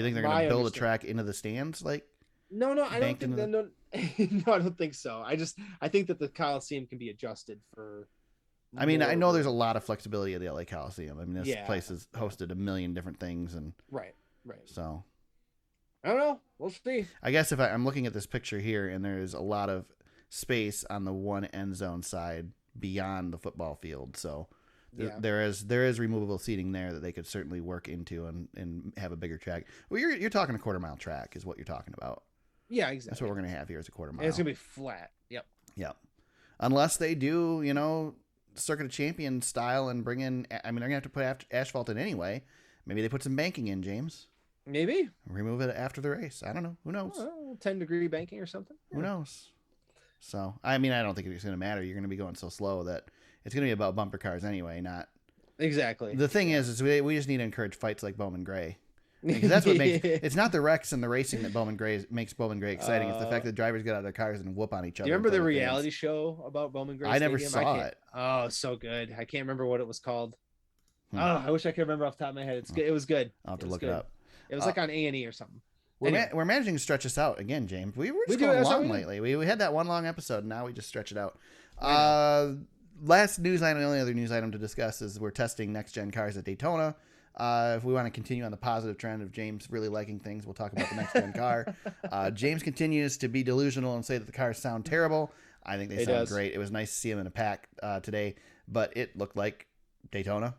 [SPEAKER 4] think
[SPEAKER 3] they're going to build a track into the stands? Like,
[SPEAKER 4] no, I don't think that. No, I don't think so. I think that the Coliseum can be adjusted for.
[SPEAKER 3] I mean, I know there's a lot of flexibility at the LA Coliseum. I mean, this place has hosted a million different things, and
[SPEAKER 4] right.
[SPEAKER 3] So,
[SPEAKER 4] I don't know. We'll see.
[SPEAKER 3] I guess if I'm looking at this picture here, and there's a lot of space on the one end zone side beyond the football field, so there is removable seating there that they could certainly work into and have a bigger track. Well, you're talking a quarter-mile track is what you're talking about.
[SPEAKER 4] Yeah, exactly.
[SPEAKER 3] That's what we're gonna have here is a quarter mile.
[SPEAKER 4] And it's gonna be flat. Yep.
[SPEAKER 3] Unless they do, Circuit of Champions style and bring in. I mean, they're gonna have to put asphalt in anyway. Maybe they put some banking in, James.
[SPEAKER 4] Maybe
[SPEAKER 3] Remove it after the race. I don't know. Who knows?
[SPEAKER 4] 10-degree banking or something.
[SPEAKER 3] Who knows? So, I mean, I don't think it's going to matter. You're going to be going so slow that it's going to be about bumper cars anyway, not...
[SPEAKER 4] Exactly.
[SPEAKER 3] The thing is we just need to encourage fights like Bowman Gray. Because that's what makes... It's not the wrecks and the racing that makes Bowman Gray exciting. It's the fact that drivers get out of their cars and whoop on each other.
[SPEAKER 4] Do you remember the reality show about Bowman Gray
[SPEAKER 3] I never
[SPEAKER 4] Stadium?
[SPEAKER 3] saw it.
[SPEAKER 4] Oh, so good. I can't remember what it was called. Oh, I wish I could remember off the top of my head. It's good. It was good.
[SPEAKER 3] I'll have to look it up.
[SPEAKER 4] It was like on A&E or something.
[SPEAKER 3] We're managing to stretch this out again, James. We're just going long lately. We had that one long episode, and now we just stretch it out. Last news item, the only other news item to discuss is we're testing next-gen cars at Daytona. If we want to continue on the positive trend of James really liking things, we'll talk about the next-gen car. James continues to be delusional and say that the cars sound terrible. I think they sound great. It was nice to see him in a pack today, but it looked like Daytona.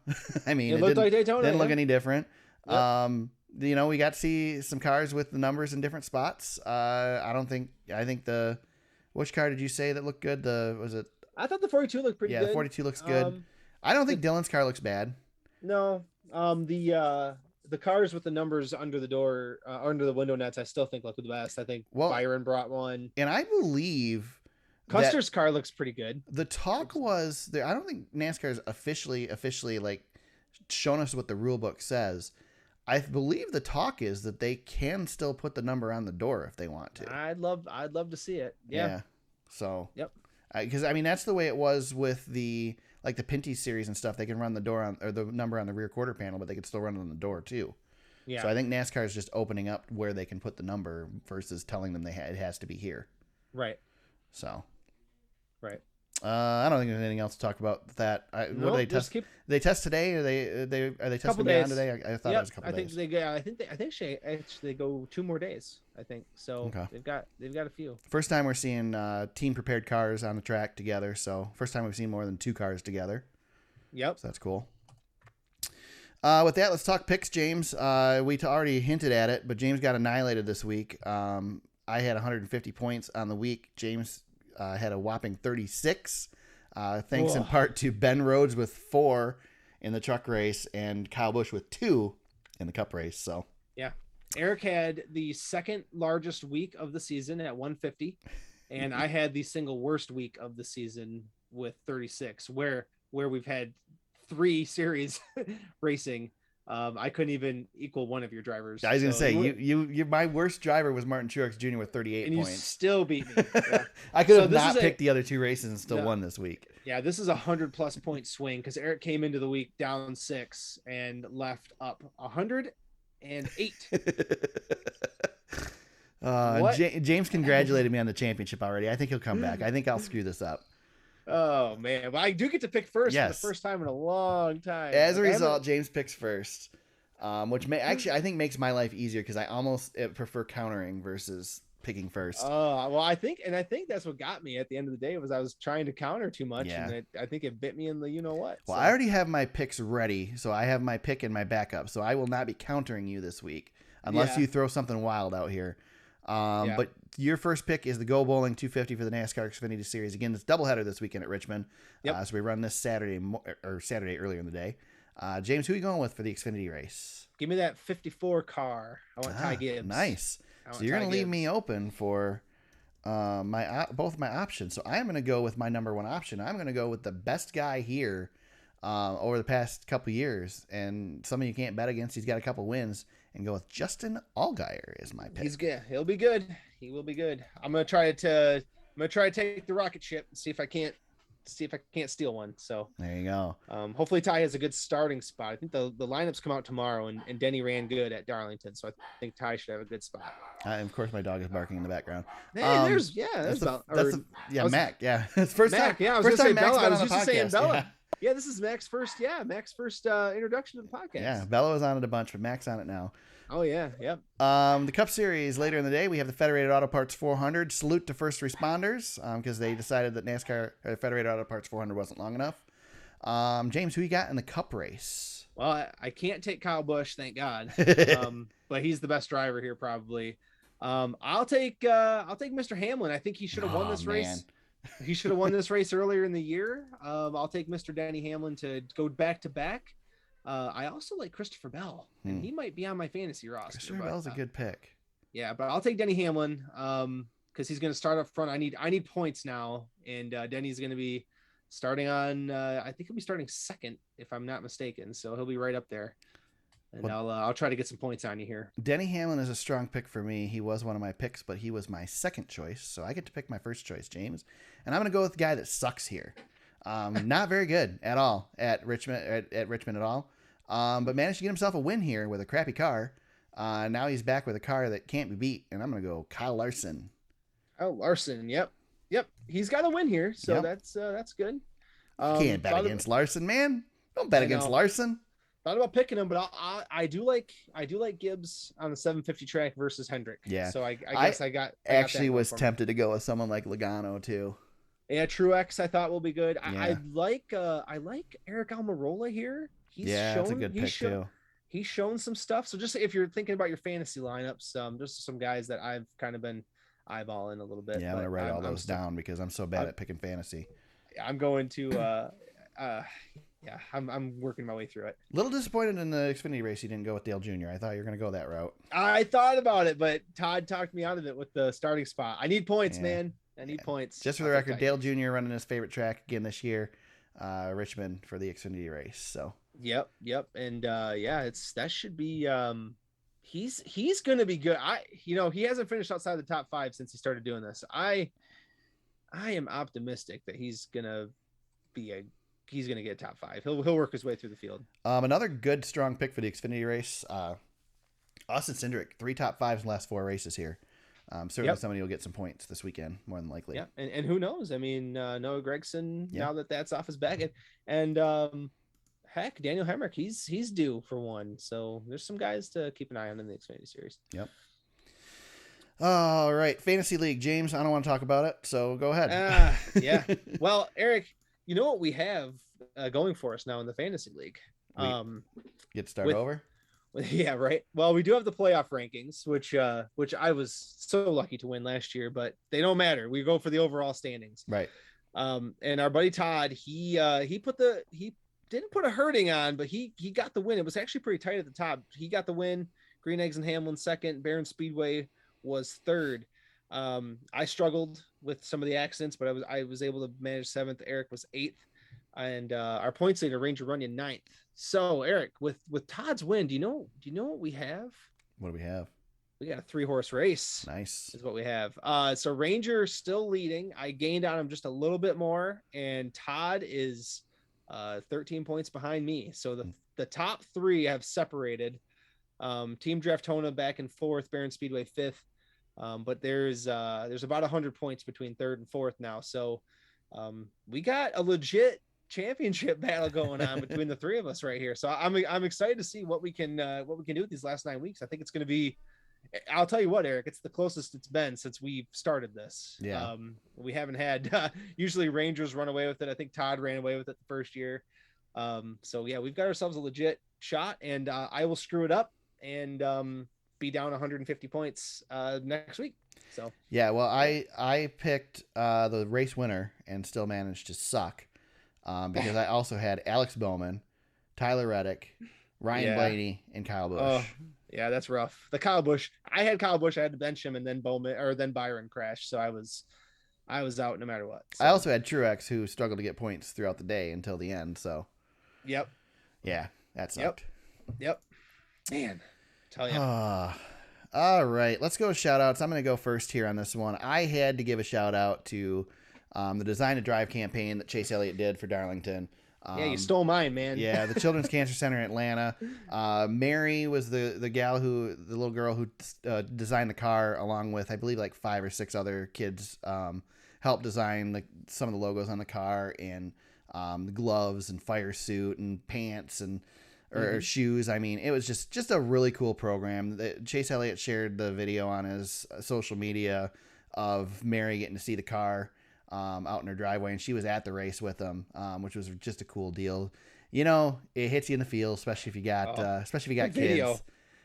[SPEAKER 3] I mean,
[SPEAKER 4] it looked like Daytona.
[SPEAKER 3] Didn't look any different.
[SPEAKER 4] Yep.
[SPEAKER 3] We got to see some cars with the numbers in different spots. I think which car did you say that looked good?
[SPEAKER 4] I thought the 42 looked pretty good.
[SPEAKER 3] Yeah, the 42 looks good. I don't think Dylan's car looks bad.
[SPEAKER 4] No. The cars with the numbers under the door, under the window nets, I still think look the best. I think Byron brought one.
[SPEAKER 3] And I believe
[SPEAKER 4] Custer's car looks pretty good.
[SPEAKER 3] The talk was there. I don't think NASCAR's officially like shown us what the rule book says. I believe the talk is that they can still put the number on the door if they want to.
[SPEAKER 4] I'd love to see it. Yeah.
[SPEAKER 3] So.
[SPEAKER 4] Yep.
[SPEAKER 3] Because I mean that's the way it was with the Pinty series and stuff. They can run the door or the number on the rear quarter panel, but they could still run it on the door too. Yeah. So I think NASCAR is just opening up where they can put the number versus telling them it has to be here.
[SPEAKER 4] Right.
[SPEAKER 3] So.
[SPEAKER 4] Right.
[SPEAKER 3] I don't think there's anything else to talk about that. What do they test? They test today? Are they testing beyond today? I thought it was a couple days.
[SPEAKER 4] I think they go 2 more days. I think so. Okay. They've got a few.
[SPEAKER 3] First time we're seeing team prepared cars on the track together. So first time we've seen more than 2 cars together.
[SPEAKER 4] Yep.
[SPEAKER 3] So that's cool. With that, let's talk picks, James. We already hinted at it, but James got annihilated this week. I had 150 points on the week. James had a whopping 36, thanks in part to Ben Rhodes with 4 in the truck race and Kyle Busch with 2 in the cup race. So
[SPEAKER 4] yeah, Eric had the second largest week of the season at 150, and I had the single worst week of the season with 36, where we've had 3 series racing. I couldn't even equal one of your drivers.
[SPEAKER 3] I was gonna say you my worst driver was Martin Truex Jr. with 38
[SPEAKER 4] and
[SPEAKER 3] points.
[SPEAKER 4] You still beat me. Yeah.
[SPEAKER 3] I could have not picked the other 2 races and still won this week.
[SPEAKER 4] Yeah, this is 100+ point swing because Eric came into the week down 6 and left up 108.
[SPEAKER 3] James congratulated me on the championship already. I think he'll come back. I think I'll screw this up.
[SPEAKER 4] Oh man, but I do get to pick first for the first time in a long time.
[SPEAKER 3] As a result, James picks first, which I think makes my life easier because I almost prefer countering versus picking first.
[SPEAKER 4] Oh well, I think that's what got me at the end of the day was I was trying to counter too much, and I think it bit me in the what.
[SPEAKER 3] Well, I already have my picks ready, so I have my pick and my backup, so I will not be countering you this week unless you throw something wild out here. But your first pick is the Go Bowling 250 for the NASCAR Xfinity Series. Again, it's doubleheader this weekend at Richmond. Yep. So we run this Saturday earlier in the day. James, who are you going with for the Xfinity race?
[SPEAKER 4] Give me that 54 car. I want Ty Gibbs.
[SPEAKER 3] Nice. So you're going to leave me open for both my options. So I'm going to go with my number 1 option. I'm going to go with the best guy here over the past couple years, and somebody you can't bet against. He's got a couple wins. And go with Justin Allgaier is my pick.
[SPEAKER 4] He's good. He'll be good. He will be good. I'm gonna try to take the rocket ship and see if I can't steal one. So
[SPEAKER 3] there you go.
[SPEAKER 4] Hopefully Ty has a good starting spot. I think the lineups come out tomorrow, and Denny ran good at Darlington, so I think Ty should have a good spot.
[SPEAKER 3] And of course, my dog is barking in the backgroint.
[SPEAKER 4] Hey,
[SPEAKER 3] Mac. Yeah, it's first
[SPEAKER 4] Mac,
[SPEAKER 3] time.
[SPEAKER 4] Yeah, I was
[SPEAKER 3] first
[SPEAKER 4] gonna
[SPEAKER 3] time
[SPEAKER 4] say Bella. I was
[SPEAKER 3] just
[SPEAKER 4] saying Bella. Yeah. Yeah, this is Mac's first introduction to the podcast.
[SPEAKER 3] Yeah, Bella was on it a bunch, but Mac's on it now.
[SPEAKER 4] Oh, yeah, yep.
[SPEAKER 3] The Cup Series later in the day, we have the Federated Auto Parts 400. Salute to first responders because they decided that NASCAR Federated Auto Parts 400 wasn't long enough. James, who you got in the Cup race?
[SPEAKER 4] Well, I can't take Kyle Busch, thank God. But he's the best driver here, probably. I'll take Mr. Hamlin. I think he should have won this race. He should have won this race earlier in the year. I'll take Mr. Denny Hamlin to go back to back. I also like Christopher Bell, and he might be on my fantasy roster.
[SPEAKER 3] Christopher Bell's a good pick.
[SPEAKER 4] Yeah, but I'll take Denny Hamlin because he's going to start up front. I need points now, and Denny's going to be starting on. I think he'll be starting second, if I'm not mistaken. So he'll be right up there, and I'll try to get some points on you here.
[SPEAKER 3] Denny Hamlin is a strong pick for me. He was one of my picks, but he was my second choice, so I get to pick my first choice, James. And I'm going to go with the guy that sucks here. Not very good at all at Richmond at all, but managed to get himself a win here with a crappy car. Now he's back with a car that can't be beat, and I'm going to go Kyle Larson.
[SPEAKER 4] Oh, Larson. Yep. He's got a win here, so that's good.
[SPEAKER 3] Can't bet against Larson, man. Don't bet against Larson.
[SPEAKER 4] Thought about picking him, but I do like Gibbs on the 750 track versus Hendrick.
[SPEAKER 3] Yeah.
[SPEAKER 4] So I guess I got
[SPEAKER 3] was tempted to go with someone like Logano too.
[SPEAKER 4] Yeah, Truex I thought will be good. Yeah. I like Eric Almirola here.
[SPEAKER 3] That's a good pick too.
[SPEAKER 4] He's shown some stuff. So just if you're thinking about your fantasy lineups, just some guys that I've kind of been eyeballing a little bit.
[SPEAKER 3] Yeah, I'm gonna write all those down because I'm so bad at picking fantasy.
[SPEAKER 4] I'm going to I'm working my way through it.
[SPEAKER 3] A little disappointed in the Xfinity race you didn't go with Dale Jr. I thought you were going to go that route.
[SPEAKER 4] I thought about it, but Todd talked me out of it with the starting spot. I need points, man. I need points.
[SPEAKER 3] Just for the record, Dale Jr. running his favorite track again this year, Richmond for the Xfinity race. So. Yep,
[SPEAKER 4] and that should be. He's going to be good. He hasn't finished outside the top 5 since he started doing this. I am optimistic that he's going to get top 5. He'll work his way through the field.
[SPEAKER 3] Another good strong pick for the Xfinity race. Austin Cindric, 3 top 5s in the last 4 races here. Certainly somebody will get some points this weekend, more than likely.
[SPEAKER 4] Yeah, and who knows? I mean, Noah Gragson, now that's off his back, and heck, Daniel Hemrick, he's due for one. So there's some guys to keep an eye on in the Xfinity series.
[SPEAKER 3] Yep. All right, Fantasy League, James. I don't want to talk about it, so go ahead.
[SPEAKER 4] Yeah. Well, Eric, you know what we have going for us now in the Fantasy League?
[SPEAKER 3] Get started over?
[SPEAKER 4] Yeah, right. Well, we do have the playoff rankings, which I was so lucky to win last year, but they don't matter. We go for the overall standings.
[SPEAKER 3] Right.
[SPEAKER 4] And our buddy Todd, he didn't put a hurting on, but he got the win. It was actually pretty tight at the top. He got the win. Green Eggs and Hamlin second. Barron Speedway was third. I struggled with some of the accidents, but I was able to manage 7th. Eric was 8th, and our points leader Ranger Runyon 9th. So Eric, with Todd's win, do you know what we have?
[SPEAKER 3] What do we have?
[SPEAKER 4] We got a 3-horse race.
[SPEAKER 3] Nice
[SPEAKER 4] is what we have. So Ranger still leading. I gained on him just a little bit more, and Todd is 13 points behind me. So the top 3 have separated. Team Draftona back in 4th, Barron Speedway 5th. But there's about 100 points between 3rd and 4th now. So we got a legit championship battle going on between the 3 of us right here. So I'm excited to see what we can do with these last 9 weeks. I think it's going to be. I'll tell you what, Eric, it's the closest it's been since we started this.
[SPEAKER 3] Yeah.
[SPEAKER 4] We haven't had usually Rangers run away with it. I think Todd ran away with it the first year. So yeah, we've got ourselves a legit shot, and I will screw it up and be down 150 points next week. So
[SPEAKER 3] yeah, well, I picked the race winner and still managed to suck because I also had Alex Bowman, Tyler Reddick, Ryan Blaney, and Kyle Busch.
[SPEAKER 4] Oh, yeah, that's rough. The Kyle Busch, I had Kyle Busch, I had to bench him, and then Byron crashed, so I was out no matter what. So.
[SPEAKER 3] I also had Truex, who struggled to get points throughout the day until the end. So
[SPEAKER 4] yep,
[SPEAKER 3] yeah, that sucked.
[SPEAKER 4] Yep. Man, tell you.
[SPEAKER 3] All right, let's go shout outs. I'm going to go first here on this one. I had to give a shout out to the Design to Drive campaign that Chase Elliott did for Darlington.
[SPEAKER 4] Yeah, you stole mine, man.
[SPEAKER 3] Yeah, the Children's Cancer Center in Atlanta. Mary was the little girl who designed the car, along with I believe like 5 or 6 other kids. Helped design some of the logos on the car and the gloves and fire suit and pants and or shoes. I mean, it was just a really cool program. Chase Elliott shared the video on his social media of Mary getting to see the car out in her driveway, and she was at the race with them, which was just a cool deal. You know, it hits you in the feels, especially if you got kids.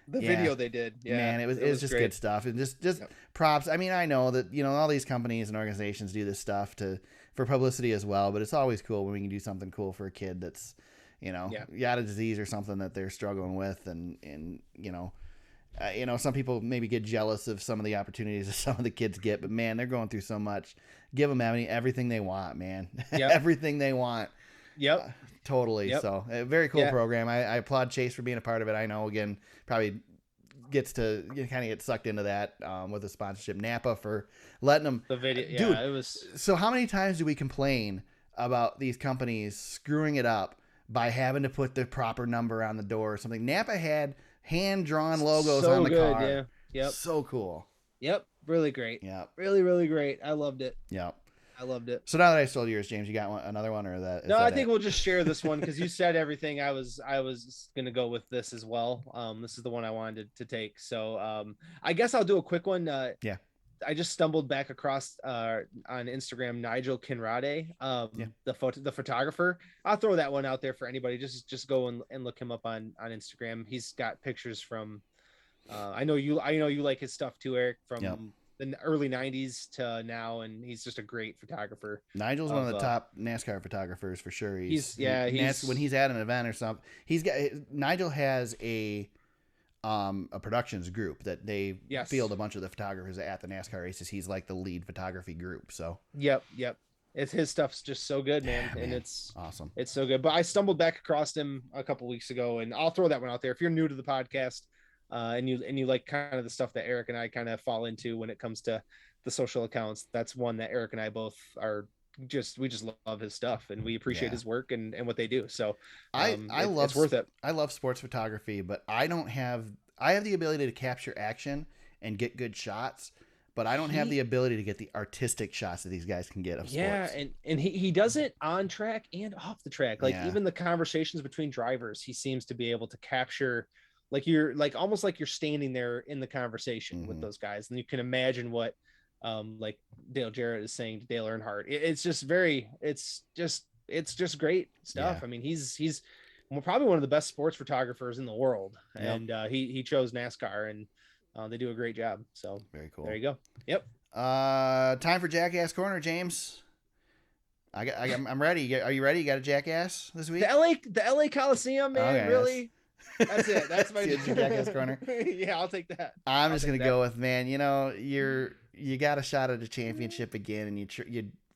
[SPEAKER 4] The video they did. Yeah.
[SPEAKER 3] Man, it was just
[SPEAKER 4] great.
[SPEAKER 3] good stuff. And just props. I mean, I know that, all these companies and organizations do this stuff for publicity as well, but it's always cool when we can do something cool for a kid that's, got a disease or something that they're struggling with. And some people maybe get jealous of some of the opportunities that some of the kids get, but man, they're going through so much. Give them everything they want, man. Yep. Everything they want.
[SPEAKER 4] Yep.
[SPEAKER 3] Totally. Yep. So a very cool program. I applaud Chase for being a part of it. I know, again, probably gets to kind of get sucked into that with the sponsorship. Napa for letting them.
[SPEAKER 4] The video. Yeah,
[SPEAKER 3] dude,
[SPEAKER 4] it was.
[SPEAKER 3] So how many times do we complain about these companies screwing it up by having to put the proper number on the door or something? Napa had hand-drawn logos on the car.
[SPEAKER 4] Yeah. Yep.
[SPEAKER 3] So cool.
[SPEAKER 4] Yep. Really great.
[SPEAKER 3] Yep.
[SPEAKER 4] Really, really great. I loved it.
[SPEAKER 3] Yep.
[SPEAKER 4] I loved it.
[SPEAKER 3] So now that I stole yours, James, you got another one, or that?
[SPEAKER 4] No, I think we'll just share this one because you said everything. I was gonna go with this as well. This is the one I wanted to take. So I guess I'll do a quick one.
[SPEAKER 3] Yeah.
[SPEAKER 4] I just stumbled back across on Instagram Nigel Kinrade, the photographer. I'll throw that one out there for anybody. Just go and look him up on Instagram. He's got pictures from. I know you like his stuff too, Eric. From the early 90s to now, and he's just a great photographer.
[SPEAKER 3] Nigel's one of the top NASCAR photographers for sure. When he's at an event or something, Nigel has a productions group that they field a bunch of the photographers at the NASCAR races. He's like the lead photography group. So
[SPEAKER 4] yep. It's his stuff's just so good, man. And it's
[SPEAKER 3] awesome.
[SPEAKER 4] It's so good. But I stumbled back across him a couple weeks ago, and I'll throw that one out there. If you're new to the podcast, and you like kind of the stuff that Eric and I kind of fall into when it comes to the social accounts, that's one that Eric and I both are we just love his stuff, and we appreciate his work and what they do. So it's worth it.
[SPEAKER 3] I love sports photography, but I have the ability to capture action and get good shots, but I don't have the ability to get the artistic shots that these guys can get of sports.
[SPEAKER 4] Yeah, and he does it on track and off the track. Like even the conversations between drivers, he seems to be able to capture. Like you're almost like you're standing there in the conversation with those guys, and you can imagine what like Dale Jarrett is saying to Dale Earnhardt. It's just great stuff. I mean, he's probably one of the best sports photographers in the world, and he chose NASCAR, and they do a great job. So
[SPEAKER 3] very cool.
[SPEAKER 4] There you go. Yep.
[SPEAKER 3] Time for Jackass Corner, James. I'm ready. Are you ready? You got a Jackass this week?
[SPEAKER 4] The LA Coliseum, man.
[SPEAKER 3] Okay,
[SPEAKER 4] really? That's it. That's my
[SPEAKER 3] Jackass Corner.
[SPEAKER 4] Yeah, I'll take that.
[SPEAKER 3] I'm just gonna go with, man. You got a shot at a championship again, and you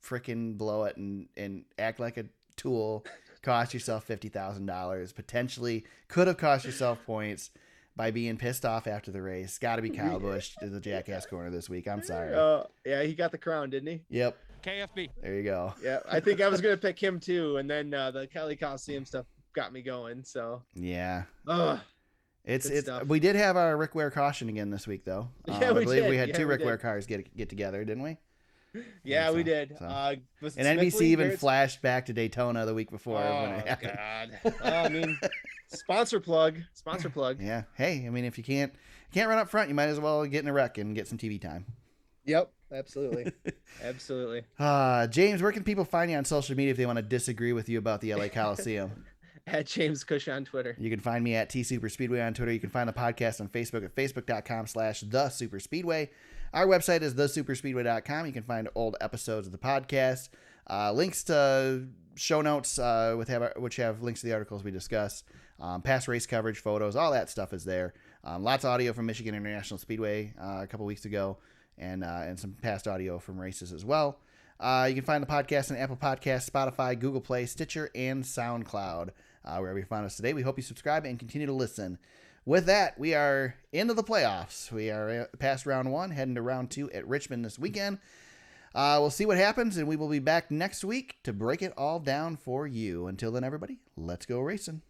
[SPEAKER 3] freaking blow it and act like a tool. Cost yourself $50,000. Potentially could have cost yourself points by being pissed off after the race. Got to be Kyle Busch to the Jackass Corner this week. I'm sorry.
[SPEAKER 4] Yeah, he got the crown, didn't he?
[SPEAKER 3] Yep.
[SPEAKER 2] KFB.
[SPEAKER 3] There you go.
[SPEAKER 4] Yeah, I think I was gonna pick him too, and then the Kelly Coliseum stuff got me going. So
[SPEAKER 3] yeah.
[SPEAKER 4] It's
[SPEAKER 3] we did have our Rick Ware caution again this week, though.
[SPEAKER 4] Yeah,
[SPEAKER 3] I believe we had two Rick Ware cars get together, didn't we?
[SPEAKER 4] Yeah, we did.
[SPEAKER 3] So.
[SPEAKER 4] And
[SPEAKER 3] NBC even flashed back to Daytona the week before.
[SPEAKER 4] Oh God! I mean, sponsor plug.
[SPEAKER 3] Yeah. Hey, I mean, if you can't run up front, you might as well get in a wreck and get some TV time.
[SPEAKER 4] Yep, absolutely. Absolutely.
[SPEAKER 3] James, where can people find you on social media if they want to disagree with you about the LA Coliseum?
[SPEAKER 4] At James Cush on Twitter.
[SPEAKER 3] You can find me at TSuperspeedway on Twitter. You can find the podcast on Facebook at facebook.com/TheSuperspeedway. Our website is thesuperspeedway.com. You can find old episodes of the podcast, links to show notes, which have links to the articles we discuss, past race coverage, photos, all that stuff is there. Lots of audio from Michigan International Speedway a couple weeks ago, and some past audio from races as well. You can find the podcast on Apple Podcasts, Spotify, Google Play, Stitcher, and SoundCloud. Wherever you found us today, we hope you subscribe and continue to listen. With that, we are into the playoffs. We are past round 1, heading to round 2 at Richmond this weekend. We'll see what happens, and we will be back next week to break it all down for you. Until then, everybody, let's go racing.